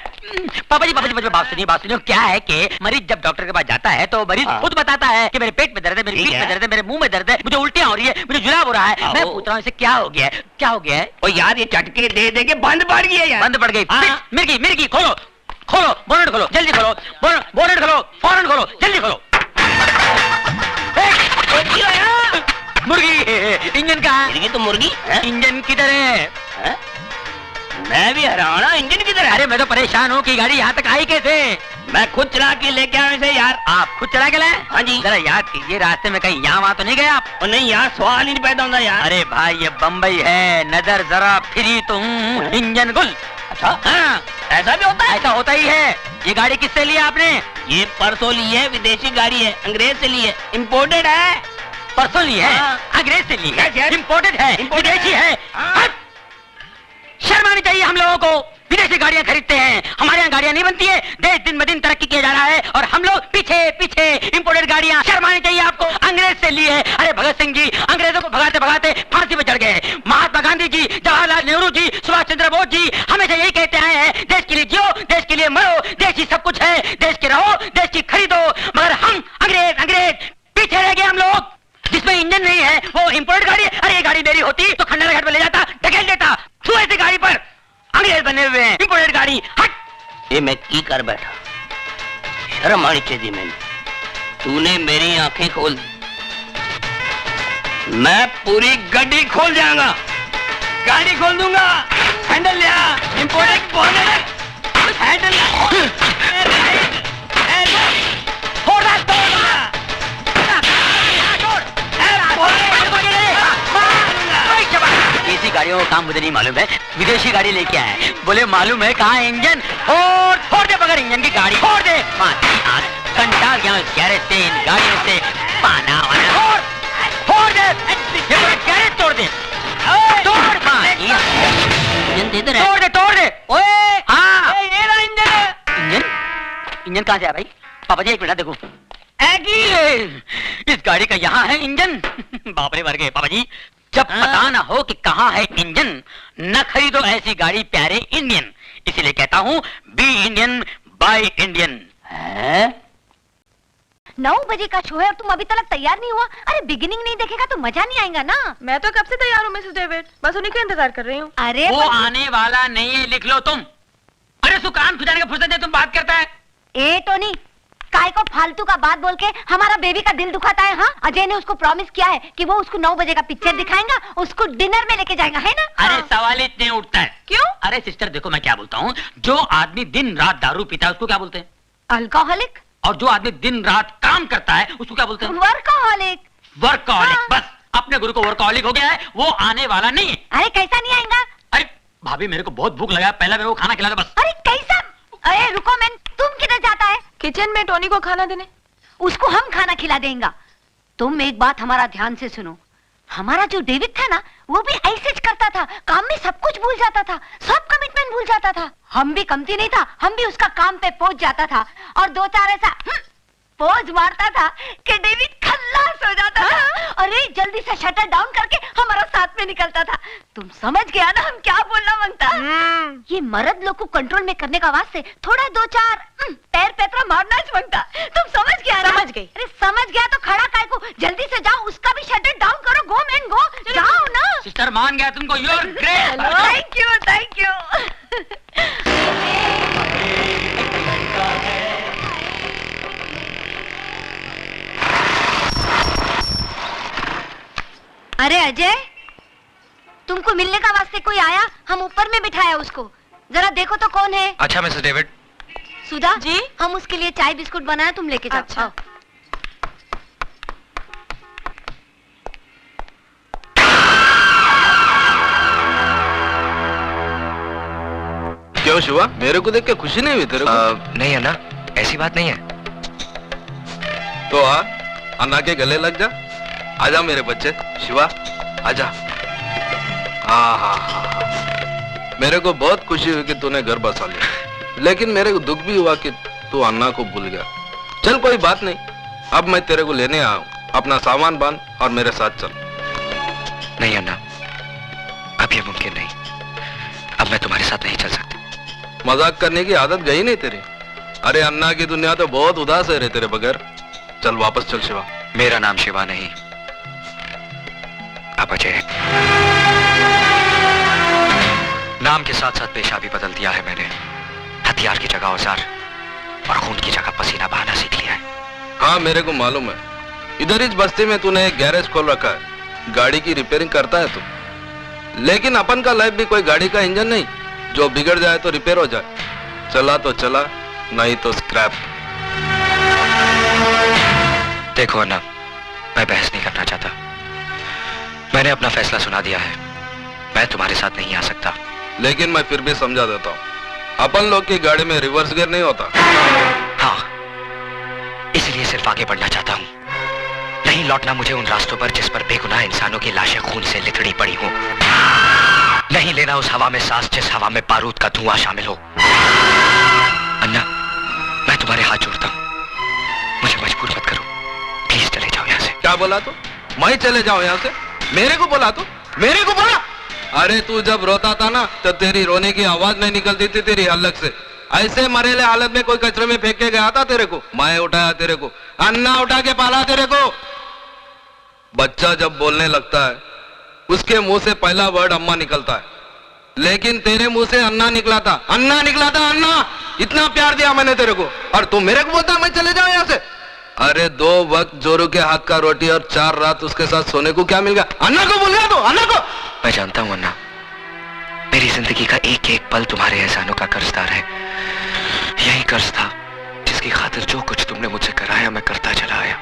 पापा जी बात सुनिए। क्या है कि मरीज जब डॉक्टर के पास जाता है तो मरीज खुद बताता है कि मेरे पेट में दर्द है, मेरी पीठ में दर्द है, मेरे मुंह में दर्द है, मुझे उल्टियां हो रही है, मुझे जुलाब हो रहा है। मैं पूछ रहा हूँ इसे क्या हो गया है? क्या हो गया है? ओ यार ये चटके दे दे के बंद पड़ गई है यार। बंद पड़ गई। मिर्गी खोलो बोनेट खोलो, जल्दी खोलो। बोनेट खोलो, फौरन खोलो, जल्दी खोलो। मुर्गी, इंजन कहाँ? मुर्गी तो मुर्गी, इंजन किधर है? मैं भी हैरान हूँ, इंजन किधर है? अरे मैं तो परेशान हूँ कि गाड़ी यहाँ तक आई कैसे? मैं खुद चला के लेके आया इसे यार। आप खुद चला के लाए? हाँ जी। जरा याद कीजिए, रास्ते में कहीं यहाँ वहाँ तो नहीं गए आप? नहीं यार, सवाल ही नहीं पैदा होता यार। अरे भाई ये बम्बई है, नजर जरा फिरी तो इंजन गुल। अच्छा हाँ, ऐसा भी होता है? ऐसा होता ही है। ये गाड़ी किससे ली आपने? ये परसों ली है, विदेशी गाड़ी है, अंग्रेज से ली है, इम्पोर्टेड है। परसों ली है, अंग्रेज से ली है, इम्पोर्टेड है, विदेशी है। शर्म आनी चाहिए हम लोगों को। विदेशी गाड़ियां खरीदते हैं, हमारे यहाँ गाड़ियां नहीं बनती है। देश दिन ब दिन तरक्की किया जा रहा है और हम लोग पीछे इम्पोर्टेड गाड़ियां। शर्म आनी चाहिए आपको। अंग्रेज से ली है। अरे भगत सिंह जी अंग्रेजों को भगाते भगाते फांसी पे चढ़ गए। महात्मा गांधी जी, जवाहरलाल नेहरू जी, सुभाष चंद्र बोस जी हमेशा यही कहते आए हैं, देश के लिए जियो, देश के लिए मरो, देश ही सब कुछ है, देश के रहो, देश की खरीदो। मगर हम अंग्रेज पीछे रह गए हम लोग। जिसमें इंजन नहीं है वो इम्पोर्टेड गाड़ी है। अरे ये गाड़ी मेरी होती तो खंडारा घाट में ले जाता, ढकेल देता। तू ऐसी गाड़ी पर अंग्रेज बने हुए हैं, इम्पोर्टेड गाड़ी। हट। ये मैं की कर बैठा, शर्म आनी चाहिए मैंने। तूने मेरी आंखें खोल दी, मैं पूरी गाड़ी खोल जाऊंगा, गाड़ी खोल दूंगा। हैंडल लिया, इम्पोर्टेड बोनट, हैंडल देसी गाड़ियों का काम मुझे नहीं मालूम है, विदेशी गाड़ी लेके आए। बोले मालूम है कहाँ इंजन? फोड़ दे बगैर इंजन की गाड़ी, फोड़ दे। घंटा गया गैरेज से, इन गाड़ियों से पाना वाना। फोड़ दे, ये पूरा गैरेज तोड़ दे, तोड़ दे। ओए हाँ, ये रहा इंजन कहाँ से आया भाई? पापा जी एक मिनट देखो, इस गाड़ी का यहाँ है इंजन। बाप रे मर गए पापा जी। जब पता ना हो कि कहाँ है इंजन, न खरीदो ऐसी गाड़ी प्यारे इंडियन। इसीलिए कहता हूँ बी इंडियन बाय इंडियन। 9 बजे का शो है और तुम अभी तक तैयार नहीं हुआ। अरे बिगिनिंग नहीं देखेगा तो मजा नहीं आएगा ना। मैं तो कब से तैयार हूँ मिसेस डेविड, बस उन्हीं का इंतजार कर रही हूँ। अरे वो आने वाला नहीं है, लिख लो तुम। अरे सुकान खुजाने का फुर्सत है, तुम बात करता है। ए टोनी, काय को फालतू का बात बोल के हमारा बेबी का दिल दुखाता है? हाँ, अजय ने उसको प्रॉमिस किया है कि वो उसको 9 बजे का पिक्चर दिखाएगा, उसको डिनर में लेके जाएगा, है ना? अरे सवाल ही नहीं उठता है। क्यों? अरे सिस्टर देखो मैं क्या बोलता हूँ, जो आदमी दिन रात दारू पीता है उसको क्या बोलते हैं? अल्कोहलिक। और जो आदमी दिन रात काम करता है उसको क्या बोलते हैं? वर्कोहलिक। वर्कोहलिक। हाँ। बस अपने गुरु को वर्कोहलिक हो गया है, वो आने वाला नहीं है। अरे कैसा नहीं आएगा? अरे भाभी मेरे को बहुत भूख लगा, पहले मेरे को खाना खिला दो बस। अरे कैसा? अरे रुको मैन, तुम किधर जाता है? किचन में टोनी को खाना देने। उसको हम खाना खिला देंगे। तुम एक बात हमारा ध्यान से सुनो, हमारा जो डेविड था ना, वो भी ऐसे ही करता था, काम में सब कुछ भूल जाता था, सब कमिटमेंट भूल जाता था। हम भी कमती नहीं था, हम भी उसका काम पे पहुंच जाता था और दो चार ऐसा पोज मारता था कि डेविड खल्लास हो जाता था। अरे जल्दी से शटर डाउन करके हमारा साथ में निकलता था। तुम समझ गया ना हम क्या बोलना मांगता। ये मर्द लोग को कंट्रोल में करने का वास्ते थोड़ा दो चार पैर पैतरा मारना मांगता। तुम समझ गया ना? समझ गई। अरे समझ गया तो खड़ा काय को, जल्दी से जाओ, उसका भी शटर डाउन करो। गो मैन गो, जाओ ना। सिस्टर मान गया तुमको, you are great. Thank you thank you. अरे अजय, तुमको मिलने का वास्ते कोई आया, हम ऊपर में बिठाया उसको, जरा देखो तो कौन है। अच्छा मिसेस डेविड। सुधा जी, हम उसके लिए चाय बिस्कुट बनाया, तुम लेके जाओ। अच्छा। क्यों शिवा, मेरे को देख के खुशी नहीं हुई तेरे को? नहीं अन्ना, ऐसी बात नहीं है। तो आ, अन्ना के गले लग जा। आजा मेरे बच्चे, शिवा आजा। मेरे को बहुत खुशी हुई कि तूने घर बसा लिया, लेकिन मेरे को दुख भी हुआ कि तू अन्ना को भूल गया। चल कोई बात नहीं, अब मैं तेरे को लेने आया हूँ। अपना सामान बांध और मेरे साथ चल। नहीं अन्ना, अब ये मुमकिन नहीं। अब मैं तुम्हारे साथ नहीं चल सकती। मजाक करने की आदत गई नहीं तेरी। अरे अन्ना की दुनिया तो बहुत उदास है रे तेरे बगैर। चल वापस चल शिवा। मेरा नाम शिवा नहीं, अब अजय है। नाम के साथ साथ पेशा भी बदल दिया है मैंने। हथियार की जगह औजार और खून की जगह पसीना बहाना सीख लिया है। हाँ मेरे को मालूम है, इधर इस बस्ती में तूने एक गैरेज खोल रखा है, गाड़ी की रिपेयरिंग करता है तू। लेकिन अपन का लाइफ भी कोई गाड़ी का इंजन नहीं, जो बिगड़ जाए तो रिपेयर हो जाए, चला तो चला, नहीं तो स्क्रैप। देखो अन्ना, मैं बहस नहीं करना चाहता। मैंने अपना फैसला सुना दिया है। मैं तुम्हारे साथ नहीं आ सकता। लेकिन मैं फिर भी समझा देता हूँ, अपन लोग की गाड़ी में रिवर्स गियर नहीं होता। हाँ, इसलिए सिर्फ आगे बढ़ना चाहता हूँ, नहीं लौटना मुझे उन रास्तों पर जिस पर बेगुनाह इंसानों की लाशें खून से लिथड़ी पड़ी हो। नहीं लेना उस हवा में सांस जिस हवा में बारूद का धुआं शामिल हो। अन्ना, मैं तुम्हारे हाथ जोड़ता हूँ, मुझे मजबूर मत करो। प्लीज चले जाओ यहाँ से। क्या बोला तू? मैं चले जाऊं यहाँ से? मेरे को बोला तू? मेरे को बोला? अरे तू जब रोता था ना, तो तेरी रोने की आवाज नहीं निकलती थी तेरी हलक से। ऐसे मरेले हालत में कोई कचरे में फेंक के गया था तेरे को? मैं उठाया तेरे को, अन्ना उठा के पाला तेरे को। बच्चा जब बोलने लगता है, उसके मुंह से पहला वर्ड अम्मा निकलता है, लेकिन तेरे मुंह से अन्ना निकला था। अन्ना निकला था, अन्ना। इतना प्यार दिया मैंने तेरे को, और तू मेरे को बोलता मैं चले जाऊं यहाँ से? अरे 2 वक्त जोरू के हाथ का रोटी और 4 रात उसके साथ सोने को क्या मिल गया? अन्ना को बोल गया तू, अन्ना को। मैं जानता हूं अन्ना, मेरी जिंदगी का एक एक पल तुम्हारे एहसानों का कर्जदार है। यही कर्ज था जिसकी खातिर जो कुछ तुमने मुझसे कराया मैं करता चला आया।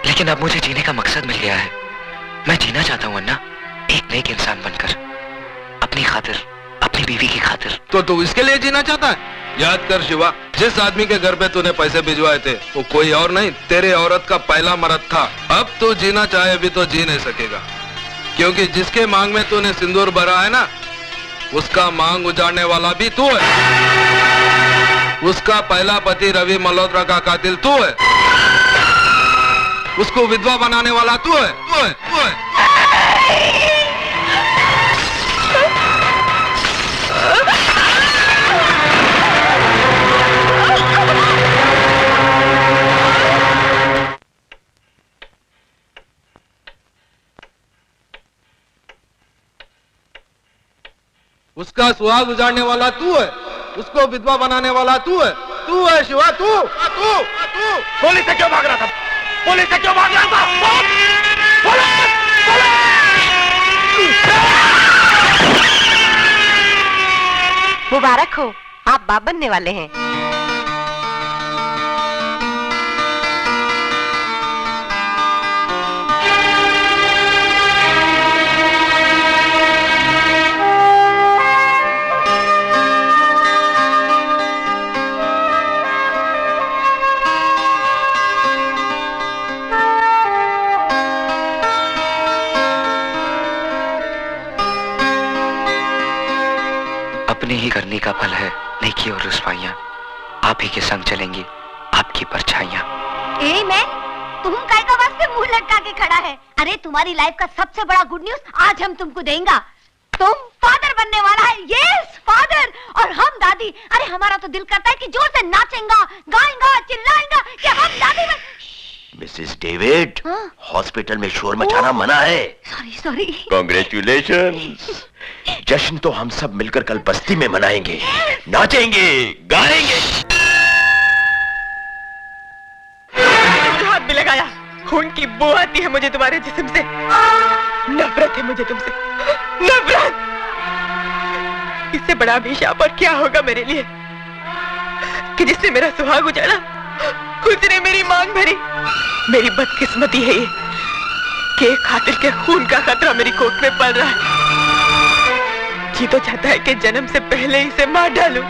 लेकिन अब मुझे जीने का मकसद मिल गया है। मैं जीना चाहता हूं अन्ना, एक नेक इंसान बनकर, अपनी खातिर, अपनी बीवी की खातिर। तो तू इसके लिए जीना चाहता है? याद कर शिवा, जिस आदमी के घर पे तूने पैसे भिजवाए थे, वो कोई और नहीं, तेरे औरत का पहला मर्द था। अब तू जीना चाहे भी तो जी नहीं सकेगा, क्योंकि जिसके मांग में तूने सिंदूर भरा है ना, उसका मांग उजाड़ने वाला भी तू है। उसका पहला पति रवि मल्होत्रा का कातिल तू है। उसको विधवा बनाने वाला तू है, तू है, तू है। उसका सुहाग उजाड़ने वाला तू है, उसको विधवा बनाने वाला तू है शिवा, तू। पुलिस से क्यों भाग रहा था? पुलिस से क्यों भाग रहा था? मुबारक हो, आप बाप बनने वाले हैं। करनी का फल है नेकी और रुसवाइयां। आप ही के संग चलेंगी आपकी परछाइयां। ए मैन, तुम काय का वास्ते मुंह लटका के खड़ा है? अरे तुम्हारी लाइफ का सबसे बड़ा गुड न्यूज आज हम तुमको देंगे। तुम फादर बनने वाला है। Yes father. और हम दादी। अरे हमारा तो दिल करता है कि जोर से नाचेंगा, गाएंगा, चिल्लाएंगा कि हम दादी बन। मिसेस डेविड, हॉस्पिटल में शोर मचाना मना है। Sorry sorry. कांग्रेचुलेशंस। जश्न तो हम सब मिलकर कल बस्ती में मनाएंगे, नाचेंगे, गाएंगे। हाथ भी लगाया। खून की बू आती है मुझे तुम्हारे जिस्म से। नफरत है मुझे तुमसे, नफरत। इससे बड़ा अभिशाप और क्या होगा मेरे लिए कि जिससे मेरा सुहाग उजाड़ा उसने मेरी मांग भरी। मेरी बदकिस्मती है ये कि एक खातिर के खून का खतरा मेरी कोख में पड़ रहा है। जी तो चाहता है कि जन्म से पहले इसे मार डालूं,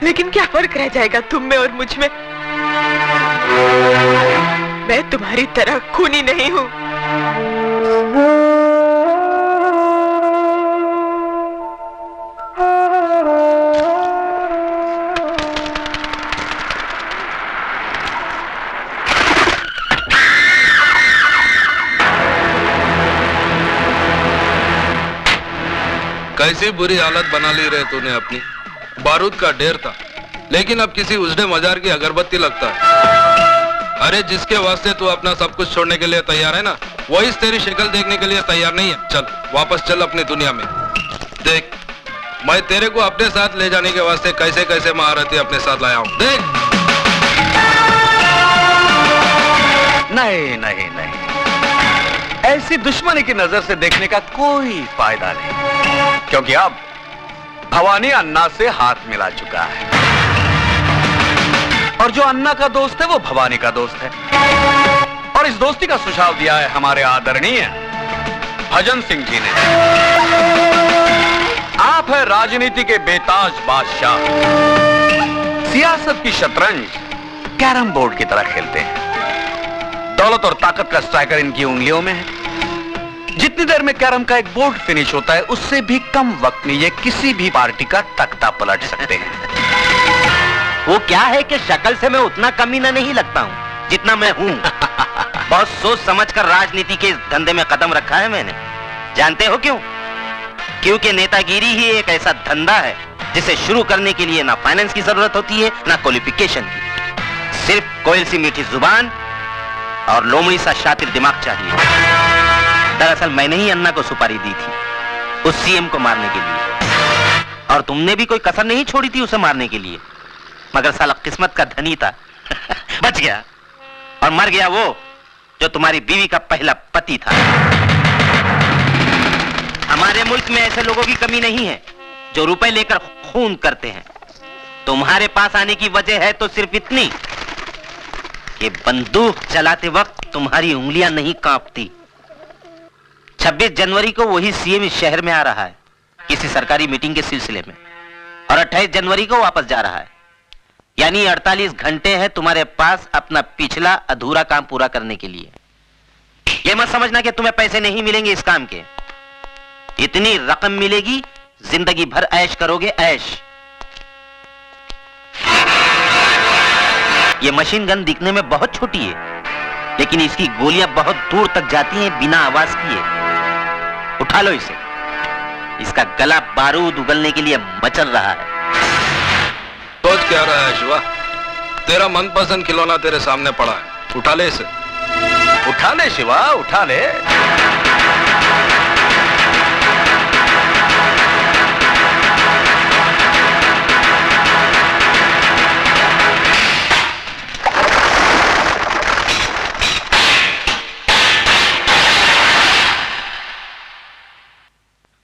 लेकिन क्या फर्क रह जाएगा तुम में और मुझ में? मैं तुम्हारी तरह खूनी नहीं हूं। कैसी बुरी हालत बना ली रे तूने अपनी। बारूद का ढेर था, लेकिन अब किसी उजड़े मजार की अगरबत्ती लगता है। अरे जिसके वास्ते तू अपना सब कुछ छोड़ने के लिए तैयार है ना, वही तेरी शक्ल देखने के लिए तैयार नहीं है। चल वापस चल अपनी दुनिया में। देख मैं तेरे को अपने साथ ले जाने के वास्ते कैसे कैसे महारथी अपने साथ लाया हूँ। देख। नहीं नहीं नहीं, ऐसी दुश्मनी की नजर से देखने का कोई फायदा नहीं, क्योंकि अब भवानी अन्ना से हाथ मिला चुका है और जो अन्ना का दोस्त है वो भवानी का दोस्त है। और इस दोस्ती का सुझाव दिया है हमारे आदरणीय भजन सिंह जी ने। आप है राजनीति के बेताज बादशाह, सियासत की शतरंज कैरम बोर्ड की तरह खेलते हैं। दौलत और ताकत का स्ट्राइकर इनकी उंगलियों में है। जितनी देर में कैरम का एक बोर्ड फिनिश होता है, उससे भी कम वक्त में ये किसी भी पार्टी का तख्ता पलट सकते हैं। वो क्या है कि शक्ल से मैं उतना कमीना नहीं लगता हूँ जितना मैं हूँ। बहुत सोच समझकर राजनीति के इस धंधे में कदम रखा है मैंने। जानते हो क्यों? क्योंकि नेतागिरी ही एक ऐसा धंधा है जिसे शुरू करने के लिए ना फाइनेंस की जरूरत होती है ना क्वालिफिकेशन की। सिर्फ कोयल सी मीठी जुबान और लोमड़ी सा शातिर दिमाग चाहिए। दरअसल मैंने ही अन्ना को सुपारी दी थी उस सीएम को मारने के लिए, और तुमने भी कोई कसर नहीं छोड़ी थी उसे मारने के लिए। मगर साला किस्मत का धनी था बच गया, और मर गया वो जो तुम्हारी बीवी का पहला पति था। हमारे मुल्क में ऐसे लोगों की कमी नहीं है जो रुपए लेकर खून करते हैं। तुम्हारे पास आने की वजह है तो सिर्फ इतनी कि बंदूक चलाते वक्त तुम्हारी उंगलियां नहीं कांपती। 26 जनवरी को वही सीएम इस शहर में आ रहा है किसी सरकारी मीटिंग के सिलसिले में, और 28 जनवरी को वापस जा रहा है। यानी 48 घंटे हैं तुम्हारे पास अपना पिछला अधूरा काम पूरा करने के लिए। यह मत समझना कि तुम्हें पैसे नहीं मिलेंगे इस काम के। इतनी रकम मिलेगी, जिंदगी भर ऐश करोगे, ऐश। ये मशीन गन दिखने में बहुत छोटी है, लेकिन इसकी गोलियां बहुत दूर तक जाती हैं बिना आवाज किए। उठा लो इसे, इसका गला बारूद उगलने के लिए मचल रहा है। सोच क्या रहा है शिवा? तेरा मनपसंद खिलौना तेरे सामने पड़ा है, उठा ले इसे। उठा ले शिवा, उठा ले।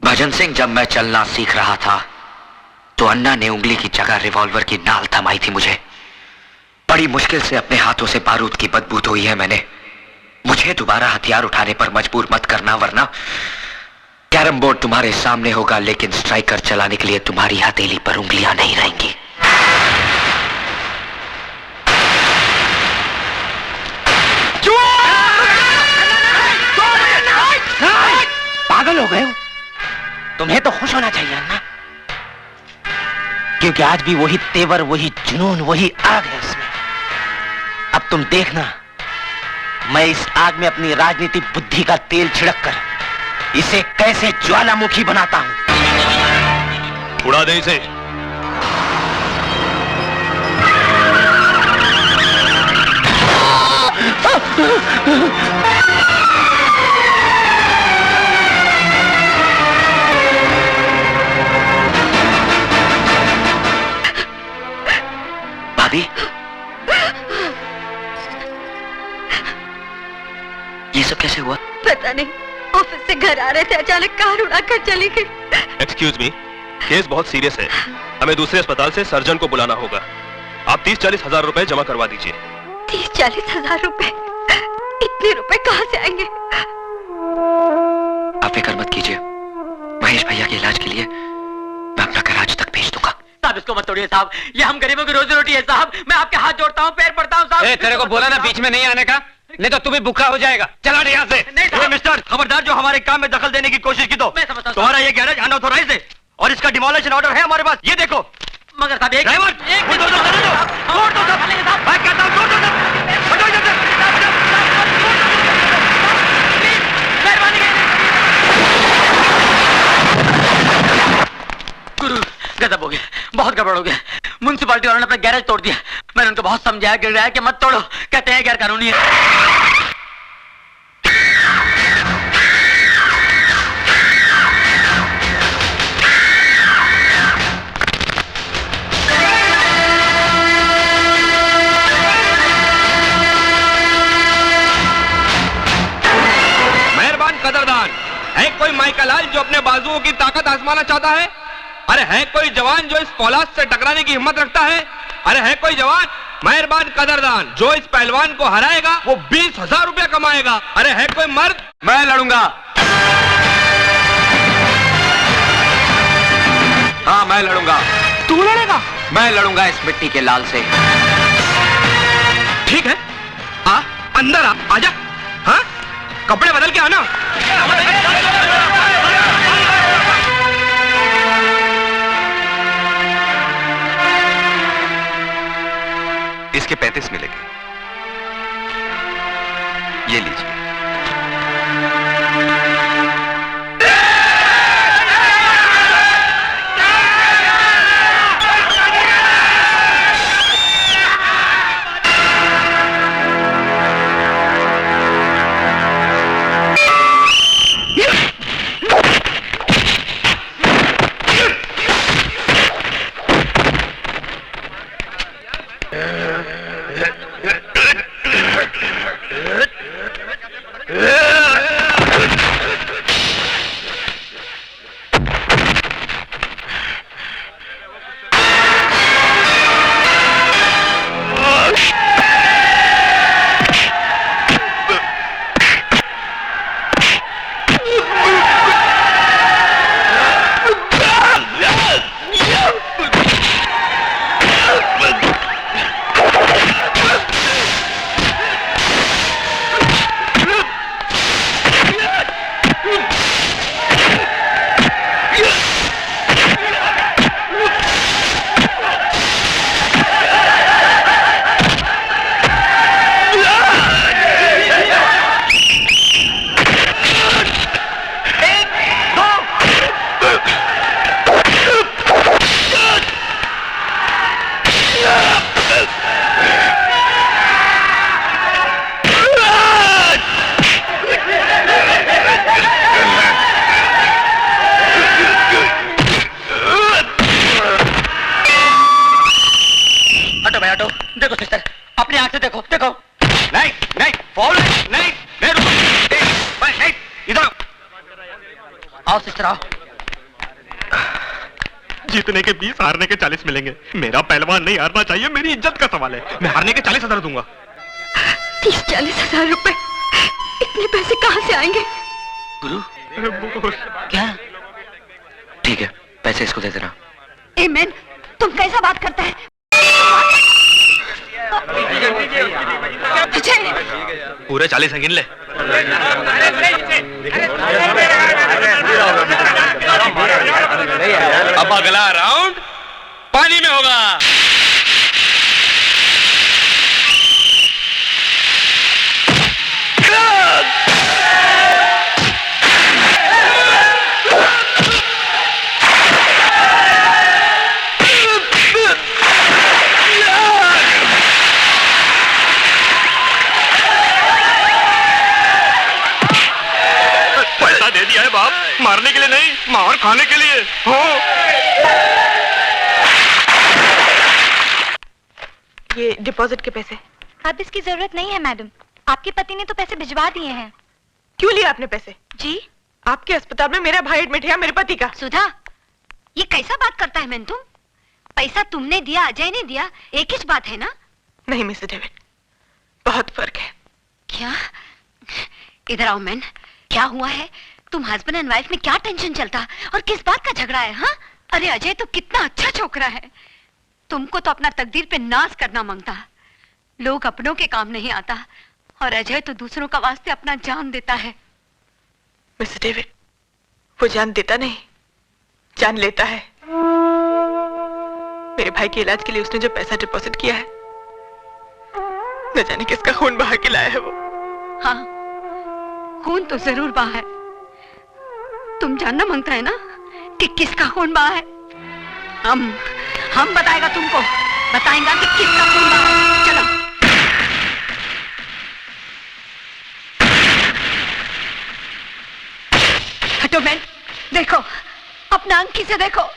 भजन सिंह, जब मैं चलना सीख रहा था तो अन्ना ने उंगली की जगह रिवॉल्वर की नाल थमाई थी मुझे। बड़ी मुश्किल से अपने हाथों से बारूद की बदबू धोई है मैंने। मुझे दोबारा हथियार उठाने पर मजबूर मत करना, वरना कैरम बोर्ड तुम्हारे सामने होगा, लेकिन स्ट्राइकर चलाने के लिए तुम्हारी हथेली पर उंगलियां नहीं रहेंगी। पागल हो गए हो? तुम्हें तो खुश होना चाहिए अन्ना। क्योंकि आज भी वही तेवर, वही जुनून, वही आग है उसमें। अब तुम देखना, मैं इस आग में अपनी राजनीतिक बुद्धि का तेल छिड़ककर इसे कैसे ज्वालामुखी बनाता हूं। उड़ा दे इसे। भाभी, ये सब कैसे हुआ? पता नहीं, ऑफिस से घर आ रहे थे, अचानक कार उड़ाकर चली गई। एक्सक्यूज मी, केस बहुत सीरियस है, हमें दूसरे अस्पताल से सर्जन को बुलाना होगा। आप 30-40 हजार रुपए जमा करवा दीजिए। 30-40 हजार रुपए? इतने रुपए कहाँ से आएंगे? आप फिक्र मत कीजिए, महेश भैया के इलाज के लिए मैं अपना कराच तक भेज दूंगा। साहब इसको मत तोड़िए साहब, ये हम गरीबों की रोजी रोटी है साहब। मैं आपके हाथ जोड़ता हूँ, पैर पड़ता हूँ साहब। तेरे को बोला ना बीच में नहीं आने का, नहीं तो तू भी भूखा हो जाएगा। चला यहाँ से। मिस्टर, खबरदार जो हमारे काम में दखल देने की कोशिश की तो तुम्हारा ये गैरेज अनऑथोराइज है और इसका डिमोलिशन ऑर्डर है हमारे पास, ये देखो। मगर साहब एक ड्राइवर गुरु, गजब हो गया, बहुत गड़बड़ हो गया। म्युनिसिपालिटी वालों ने अपना गैरेज तोड़ दिया। मैंने उनको बहुत समझाया, गिराया कि मत तोड़ो, कहते हैं गैर कानूनी है। मेहरबान कदरदान, है कोई माइकलाल जो अपने बाजुओं की ताकत आजमाना चाहता है? अरे है कोई जवान जो इस फौलाद से टकराने की हिम्मत रखता है? अरे है कोई जवान? मेहरबान कदरदान, जो इस पहलवान को हराएगा वो 20,000 रुपया कमाएगा। अरे है कोई मर्द? मैं लड़ूंगा। हाँ मैं लड़ूंगा। तू लड़ेगा? मैं लड़ूंगा इस मिट्टी के लाल से। ठीक है, आ अंदर आ, आजा। हाँ कपड़े बदल के आना। इसके 35 मिलेंगे, ये लीजिए। देखो सिस्टर, अपनी आंख से देखो, देखो। नहीं नहीं, फॉल नहीं, नहीं रुको, नहीं, इधर आओ सिस्टर, आओ। जीतने के 20, हारने के 40 मिलेंगे। मेरा पहलवान नहीं हारना चाहिए, मेरी इज्जत का सवाल है। मैं हारने के 40,000 दूंगा। 30-40 हजार रुपए, इतने पैसे कहाँ से आएंगे? गुरु क्या? ठीक है, पैसे इसको दे देना। एमेन, तुम कैसा बात करता है? पूरे 40 गिन ले। अब अगला राउंड पानी में होगा। पैसा दे दिया है बाप, मारने के लिए नहीं, मार खाने के लिए। हो ये डिपॉजिट के पैसे। अब इसकी जरूरत नहीं है मैडम, आपके पति ने तो पैसे भिजवा दिए हैं। क्यों लिया आपने पैसे? जी, आपके अस्पताल में मेरा भाई एडमिट है, मेरे पति का। सुधा, ये कैसा बात करता है मैन तुम? पैसा तुमने दिया, अजय ने दिया, एक ही बात है ना? नहीं मिस्टर डेविड, बहुत फर्क है। क्या? इधर आओ मैन, क्या हुआ है? तुम हस्बैंड एंड वाइफ में क्या टेंशन चलता और किस बात का झगड़ा है? हाँ, अरे अजय तो कितना अच्छा छोकरा है, तुमको तो अपना तकदीर पे नाज करना मांगता। लोग अपनों के काम नहीं आता और अजय तो दूसरों का वास्ते अपना जान देता है। मिस्टर डेविड, वो जान देता नहीं, जान लेता है। मेरे भाई के इलाज के लिए उसने जो पैसा डिपॉजिट किया है, न जाने किसका खून बहा के लाया है वो। हाँ, खून तो जरूर बहा है। तुम जानना मांगता है ना कि किसका खून बहा है? हम बताएगा तुमको, बताएगा कि किसका खून बहा है। चलो। हटो मैन, देखो अपना आंखी से देखो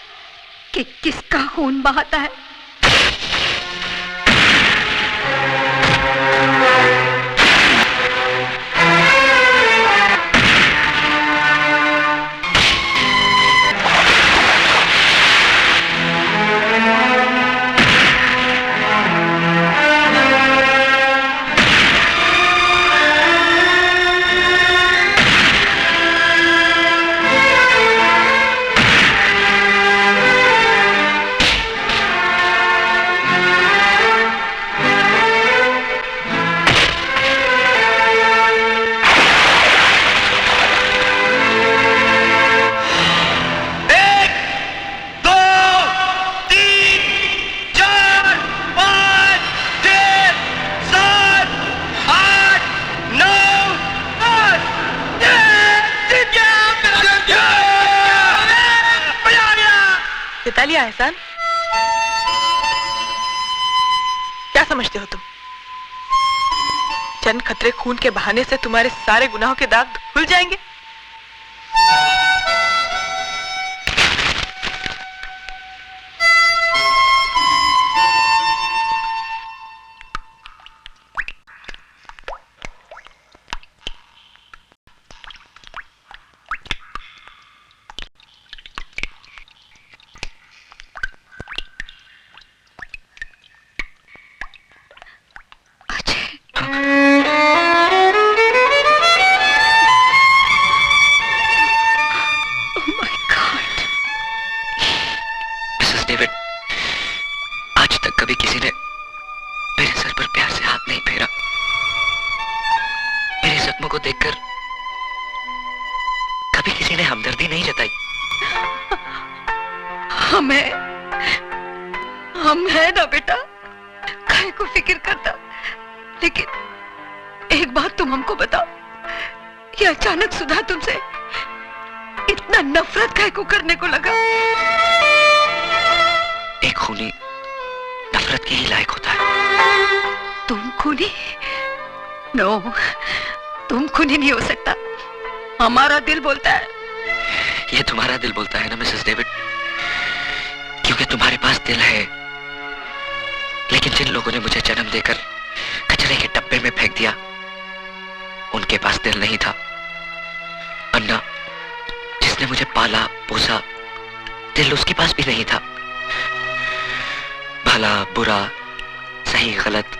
कि किसका खून बहाता है। लिया एहसान, क्या समझते हो तुम? चंद खतरे खून के बहाने से तुम्हारे सारे गुनाहों के दाग धुल जाएंगे? हम है ना बेटा, काहे को फिक्र करता। लेकिन एक बात तुम हमको बताओ, ये अचानक सुधा तुमसे इतना नफरत काहे को करने को लगा? एक खूनी नफरत के ही लायक होता है। तुम खूनी? नो, तुम खूनी नहीं हो सकता, हमारा दिल बोलता है। ये तुम्हारा दिल बोलता है ना मिसेस डेविड, क्योंकि तुम्हारे पास दिल है। लेकिन जिन लोगों ने मुझे जन्म देकर कचरे के डब्बे में फेंक दिया, उनके पास दिल नहीं था। अन्ना, जिसने मुझे पाला पोसा, दिल उसके पास भी नहीं था। भला बुरा, सही गलत,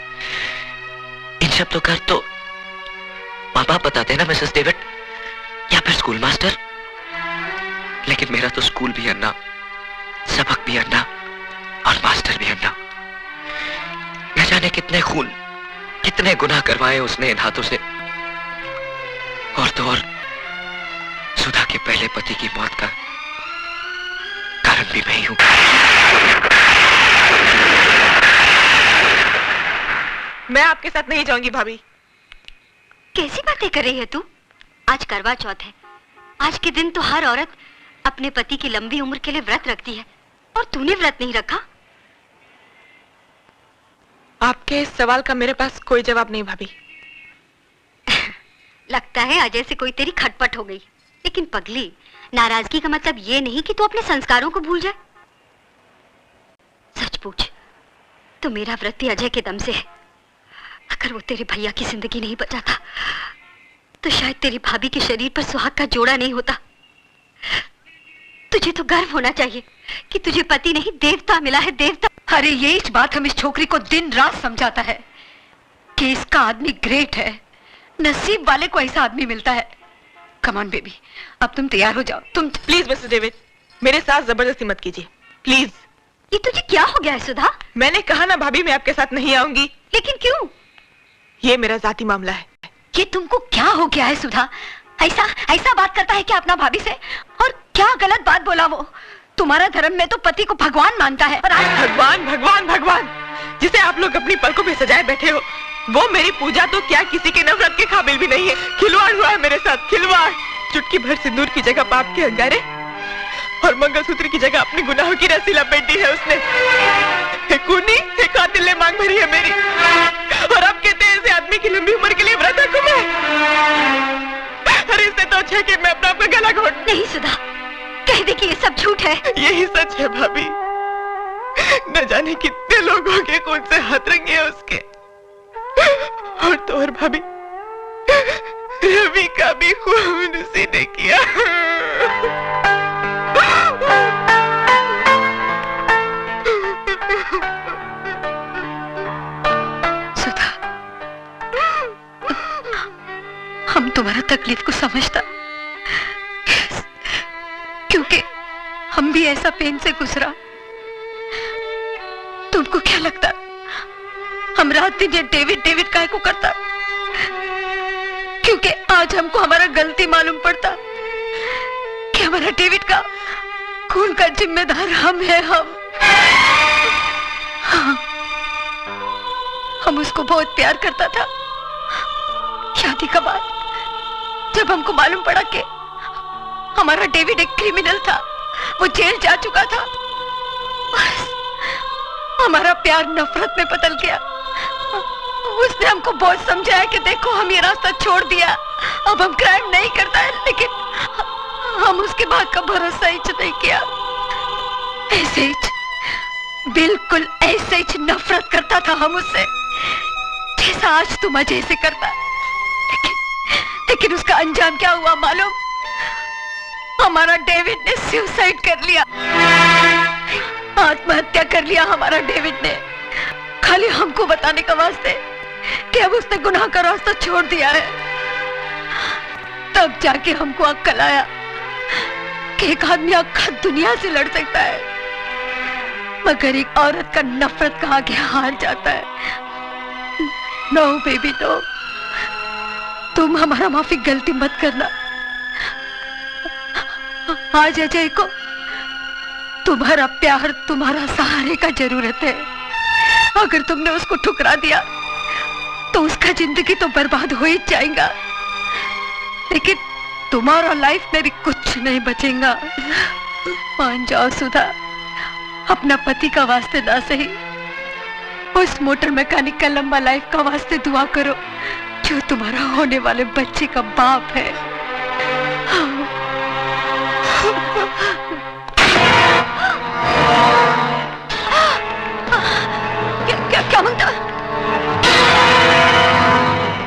इन शब्दों का तो माँ बाप बताते ना मिसेस डेविड, या फिर स्कूल मास्टर। लेकिन मेरा तो स्कूल भी अन्ना, सबक भी अन्ना और मास्टर भी अन्ना। न जाने कितने खून, कितने गुनाह करवाए उसने इन हाथों से। और तो और सुधा के पहले पति की मौत का कारण भी मैं ही हूं। मैं आपके साथ नहीं जाऊंगी भाभी। कैसी बातें कर रही है तू? आज करवा चौथ है। आज के दिन तो हर औरत अपने पति की लंबी उम्र के लिए व्रत रखती है, और तूने व्रत नहीं रखा। आपके इस सवाल का मेरे पास कोई जवाब नहीं भाभी। लगता है अजय से कोई तेरी खटपट हो गई। लेकिन पगली, नाराजगी का मतलब ये नहीं कि तू अपने संस्कारों को भूल जाए। सच पूछ, तो मेरा व्रत भी अजय के दम से है। अगर वो तेरे भैया की जिंदगी नहीं बचाता तो शायद तेरी भाभी के शरीर पर सुहाग का जोड़ा नहीं होता। तुझे तो गर्व होना चाहिए कि तुझे पति नहीं देवता मिला है, देवता। अरे ये इस बात हम इस छोकरी को दिन रात समझाता है कि इसका आदमी ग्रेट है, नसीब वाले को ऐसा आदमी मिलता है। कम ऑन बेबी, अब तुम तैयार हो जाओ। तुम प्लीज मिस्टर डेविड, मेरे साथ जबरदस्ती मत कीजिए प्लीज। ये तुझे क्या हो गया है सुधा? मैंने कहा ना भाभी, मैं आपके साथ नहीं आऊंगी। लेकिन क्यों? ये मेरा जाती मामला है। ये तुमको क्या हो गया है सुधा? ऐसा बात करता है क्या अपना भाभी से? और क्या गलत बात बोला वो? तुम्हारा धर्म में तो पति को भगवान मानता है, और आज भगवान भगवान भगवान जिसे आप लोग अपनी पलकों में सजाए बैठे हो, वो मेरी पूजा तो क्या किसी के नफरत के काबिल भी नहीं है। खिलवाड़ हुआ है मेरे साथ, खिलवाड़। चुटकी भर सिंदूर की जगह पाप के अंगारे और मंगलसूत्र की जगह अपने गुनाहों की रस्सी लपेट दी है उसने। खूनी कातिल ने मांग भरी है मेरी, और अब कहते हैं ऐसे आदमी की लंबी उम्र के लिए व्रत रखूं मैं। अरे इससे तो अच्छा है कि मैं अपना आपका गला घोट। नहीं सुधा, कह दे कि ये सब झूठ है। यही सच है भाभी। न जाने कितने लोगों के खून से हाथ रंगे हैं उसके। और तो और भाभी, रवि का भी खून उसी ने किया। सुधा, हम तुम्हारा तकलीफ को समझता, क्योंकि हम भी ऐसा पेन से गुजरा। तुमको क्या लगता हम रात दिन ये डेविड डेविड काहे को करता? क्योंकि आज हमको हमारा गलती मालूम पड़ता कि हमारा डेविड का खून का जिम्मेदार हम है। हम उसको बहुत प्यार करता था। शादी के बाद जब हमको मालूम पड़ा कि हमारा डेविड एक क्रिमिनल था, वो जेल जा चुका था, हमारा प्यार नफरत में बदल गया। उसने हमको बहुत समझाया कि देखो, हम ये रास्ता छोड़ दिया, अब हम क्राइम नहीं करता है, लेकिन हम उसके बाद का भरोसा ही नहीं किया। ऐसे ही, बिल्कुल ऐसे ही नफरत करता था हम उससे, जैसा आज तुम अजय से करता। लेकिन उसका अंजाम क्या हुआ मालूम? हमारा डेविड ने सुसाइड कर लिया, आत्महत्या कर लिया हमारा डेविड ने, खाली हमको बताने का वास्ते कि अब उसने गुनाह का रास्ता छोड़ दिया है। तब जाके हमको अक्ल आया कि एक आदमी आखा दुनिया से लड़ सकता है, मगर एक औरत का नफरत का आगे हार जाता है। नो बेबी नो, तुम हमारा माफी गलती मत करना। आज अजय को तुम्हारा प्यार, तुम्हारा सहारे का जरूरत है। अगर तुमने उसको ठुकरा दिया तो उसका जिंदगी तो बर्बाद हो ही जाएगा, लेकिन तुम्हारा लाइफ में भी कुछ नहीं बचेगा। मान जाओ सुधा, अपना पति का वास्ते ना सही, उस मोटर मैकेनिक का लंबा लाइफ का वास्ते दुआ करो जो तुम्हारा होने वाले बच्चे का बाप है। क्या होता?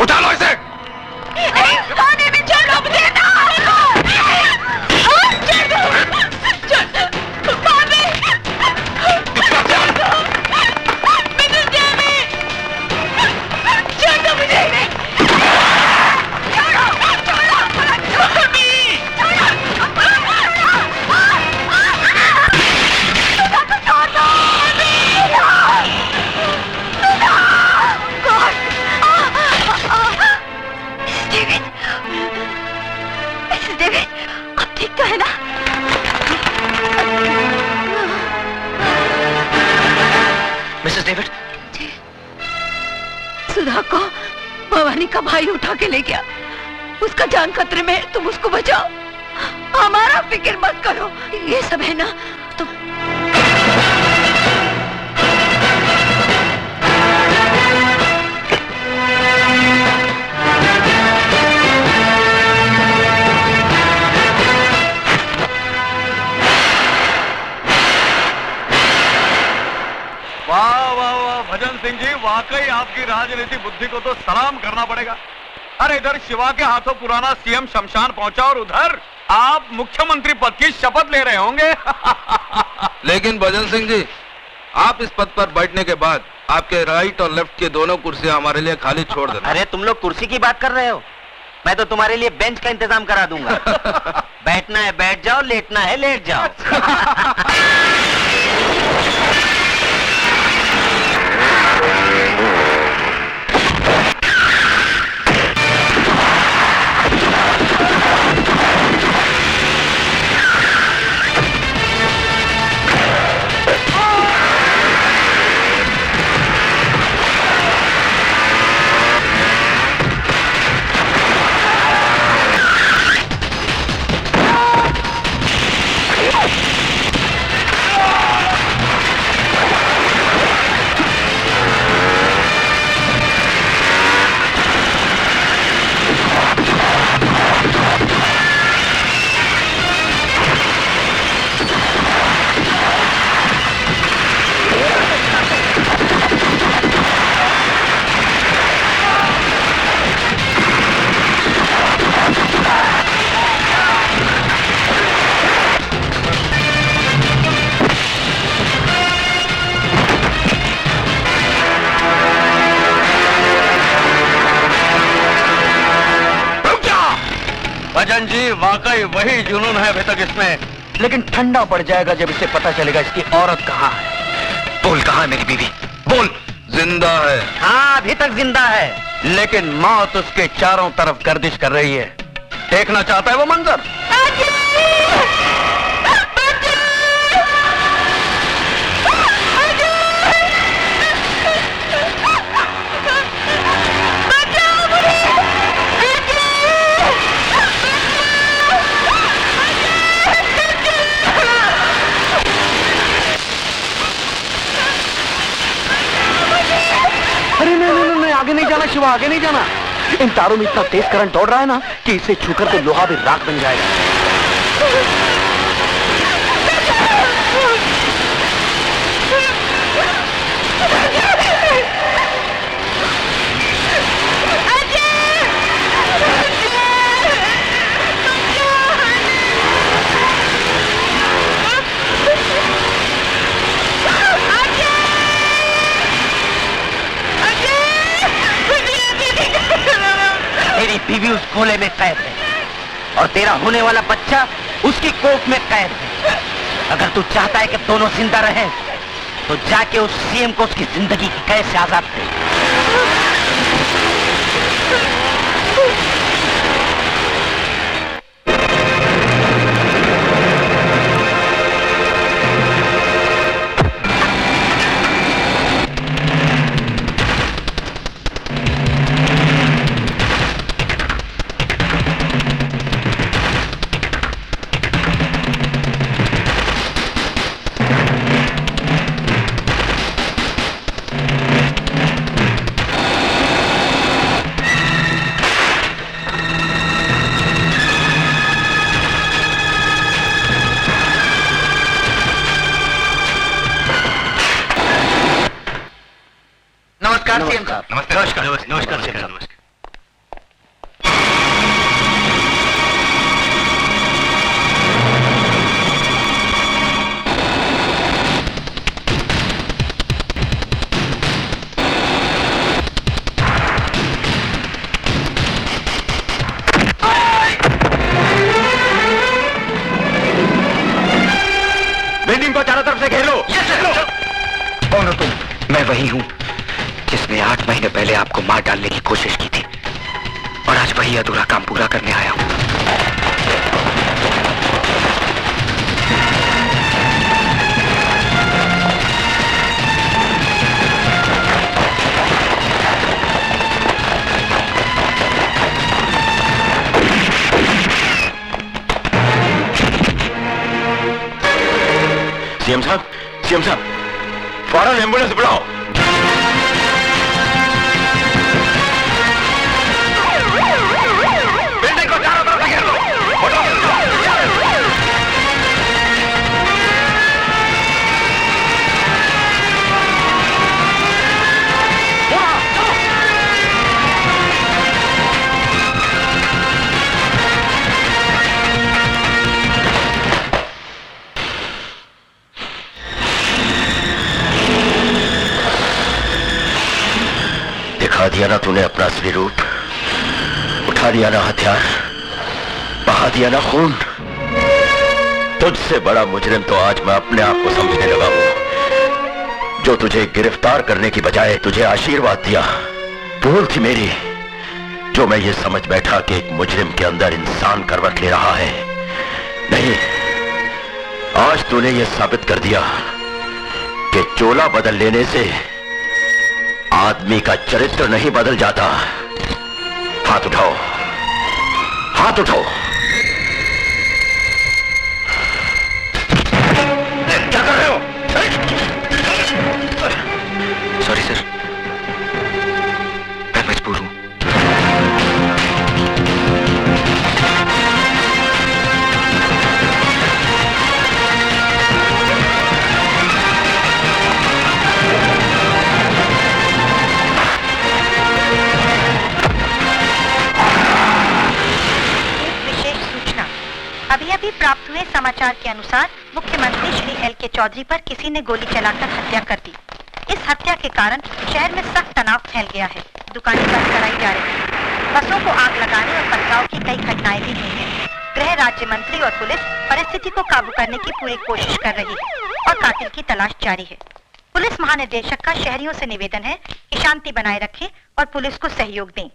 उठा लो इसे। पानी में चलो, देना सुधा को भवानी का भाई उठा के ले गया। उसका जान खतरे में है, तुम उसको बचाओ। हमारा फिक्र मत करो। ये सब है ना तो वाह वाह वाह भजन सिंह जी, वाकई आपकी राजनीति बुद्धि को तो सलाम करना पड़ेगा। अरे इधर शिवा के हाथों पुराना सीएम शमशान पहुंचा और उधर आप मुख्यमंत्री पद की शपथ ले रहे होंगे। लेकिन भजन सिंह जी, आप इस पद पर बैठने के बाद आपके राइट और लेफ्ट की दोनों कुर्सियां हमारे लिए खाली छोड़ देना। अरे तुम लोग कुर्सी की बात कर रहे हो, मैं तो तुम्हारे लिए बेंच का इंतजाम करा दूंगा। बैठना है बैठ जाओ, लेटना है लेट जाओ। भजन जी, वाकई वही जुनून है अभी तक इसमें, लेकिन ठंडा पड़ जाएगा जब इसे पता चलेगा इसकी औरत कहाँ है। बोल, कहाँ है मेरी बीवी? बोल। जिंदा है। हाँ, अभी तक जिंदा है, लेकिन मौत उसके चारों तरफ गर्दिश कर रही है। देखना चाहता है वो मंजर। अरे नहीं, आगे नहीं जाना शिवा, आगे नहीं जाना। इन तारों में इतना तेज करंट दौड़ रहा है ना कि इसे छूकर तो लोहा भी राख बन जाएगा। तेरी बीवी उस गोले में कैद है और तेरा होने वाला बच्चा उसकी कोख में कैद है। अगर तू चाहता है कि दोनों जिंदा रहें, तो जाके उस सीएम को उसकी जिंदगी की कैद से आजाद कर। नमस्कार। बिल्डिंग को चारों तरफ से घेर लो। कौन हो तुम? मैं वही हूं जिसने 8 महीने पहले आपको मार डालने की कोशिश की थी, और आज वही अधूरा काम पूरा करने आया हूं। सीएम साहब फौरन एम्बुलेंस बुलाओ। बिल्डिंग को चारों तरफ घेर लो। दिखा दिया ना तूने अपना असली रूप, उठा दिया ना हथियार, बहा दिया ना खून। तुझसे बड़ा मुजरिम तो आज मैं अपने आप को समझने लगा हूं, जो तुझे गिरफ्तार करने की बजाय तुझे आशीर्वाद दिया। भूल थी मेरी जो मैं ये समझ बैठा कि एक मुजरिम के अंदर इंसान करवट ले रहा है। नहीं, आज तूने ये साबित कर दिया कि चोला बदल लेने से आदमी का चरित्र नहीं बदल जाता। हाथ उठाओ, हाथ उठाओ। क्या कर रहे हो? सॉरी सर, मैं मजबूर हूं। अभी प्राप्त हुए समाचार के अनुसार मुख्यमंत्री श्री एल.के. चौधरी पर किसी ने गोली चलाकर हत्या कर दी। इस हत्या के कारण शहर में सख्त तनाव फैल गया है। दुकानें बंद कराई जा रही हैं। बसों को आग लगाने और पथराव की कई घटनाएं भी हुई हैं। गृह राज्य मंत्री और पुलिस परिस्थिति को काबू करने की पूरी कोशिश कर रही है और कातिल की तलाश जारी है। पुलिस महानिदेशक का शहरियों से निवेदन है कि शांति बनाए रखें और पुलिस को सहयोग दें।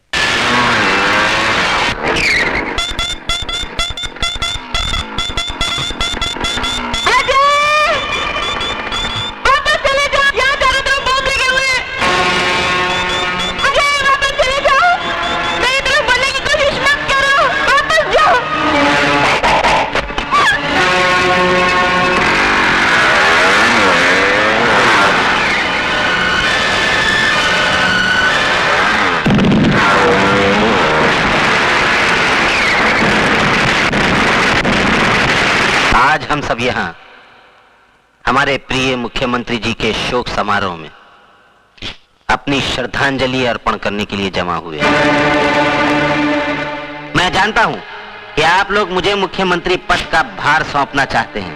आज हम सब यहाँ हमारे प्रिय मुख्यमंत्री जी के शोक समारोह में अपनी श्रद्धांजलि अर्पण करने के लिए जमा हुए हैं। मैं जानता हूं कि आप लोग मुझे मुख्यमंत्री पद का भार सौंपना चाहते हैं,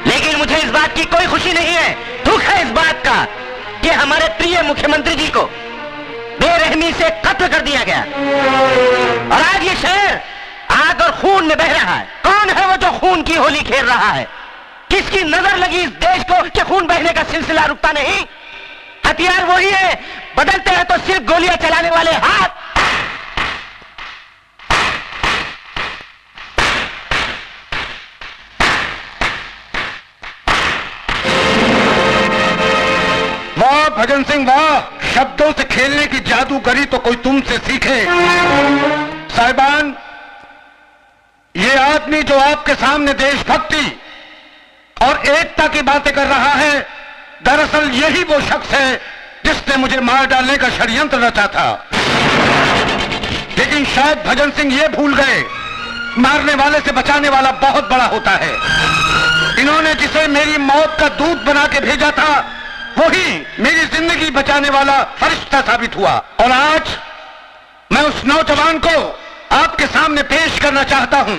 लेकिन मुझे इस बात की कोई खुशी नहीं है। दुख है इस बात का कि हमारे प्रिय मुख्यमंत्री जी को बेरहमी से कत्ल कर दिया गया और आज ये शहर आग और खून में बह रहा है। कौन है वो जो खून की होली खेल रहा है? किसकी नजर लगी इस देश को कि खून बहने का सिलसिला रुकता नहीं? हथियार वही है, बदलते हैं तो सिर्फ गोलियां चलाने वाले हाथ। वाह भजन सिंह वाह, शब्दों से खेलने की जादूगरी तो कोई तुमसे सीखे। साहिबान, ये आदमी जो आपके सामने देशभक्ति और एकता की बातें कर रहा है, दरअसल यही वो शख्स है जिसने मुझे मार डालने का षड्यंत्र रचा था। लेकिन शायद भजन सिंह ये भूल गए, मारने वाले से बचाने वाला बहुत बड़ा होता है। इन्होंने जिसे मेरी मौत का दूत बना के भेजा था, वही मेरी जिंदगी बचाने वाला फरिश्ता साबित हुआ। और आज मैं उस नौजवान को आपके सामने पेश करना चाहता हूं।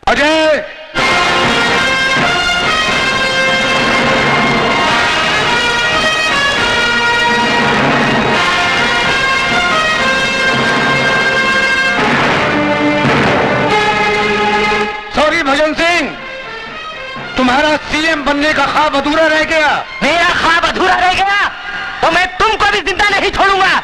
अजय, सॉरी भजन सिंह, तुम्हारा सीएम बनने का ख्वाब अधूरा रह गया। मेरा ख्वाब अधूरा रह गया तो मैं तुमको भी जिंदा नहीं छोड़ूंगा।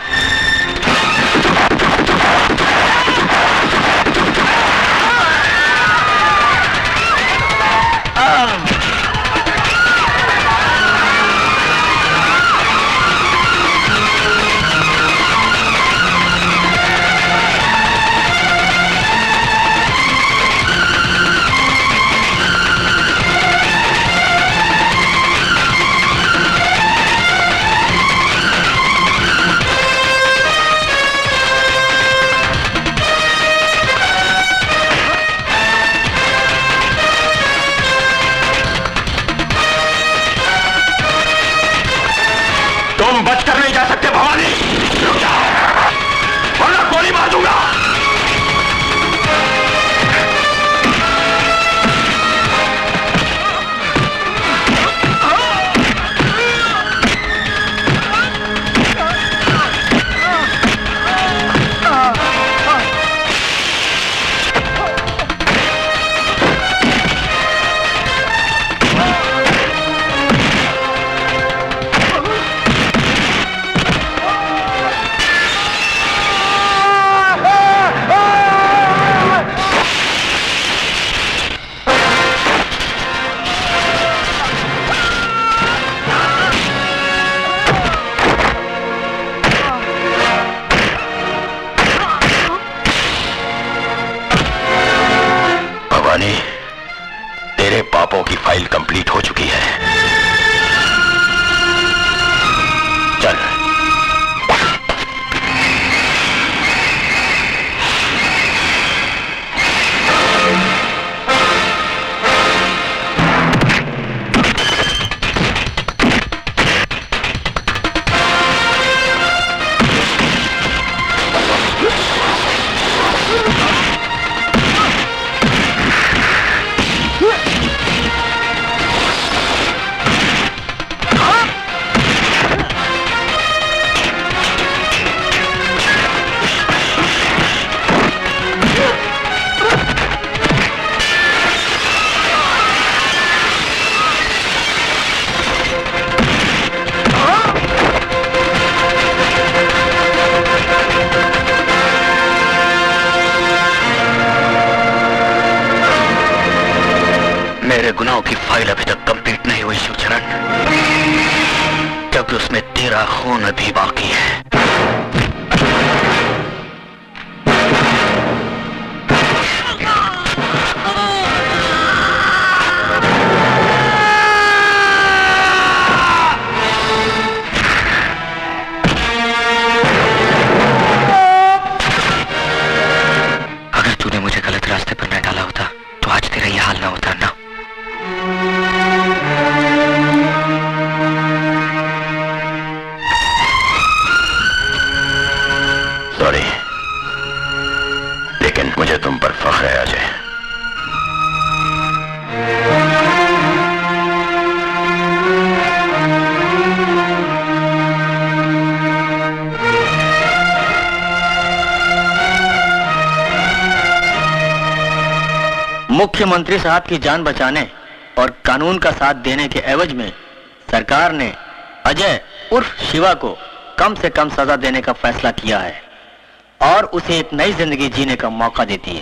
फाइल अभी तक कंप्लीट नहीं हुई शिवचरण, क्योंकि उसमें तेरा खून अभी बाकी है। अगर तूने मुझे गलत रास्ते पर न डाला होता तो आज तेरा यह हाल ना होता ना। सॉरी, लेकिन मुझे तुम पर फख्र है अजय। मुख्यमंत्री साहब की जान बचाने और कानून का साथ देने के एवज में सरकार ने अजय उर्फ शिवा को कम से कम सजा देने का फैसला किया है और उसे एक नई जिंदगी जीने का मौका देती है।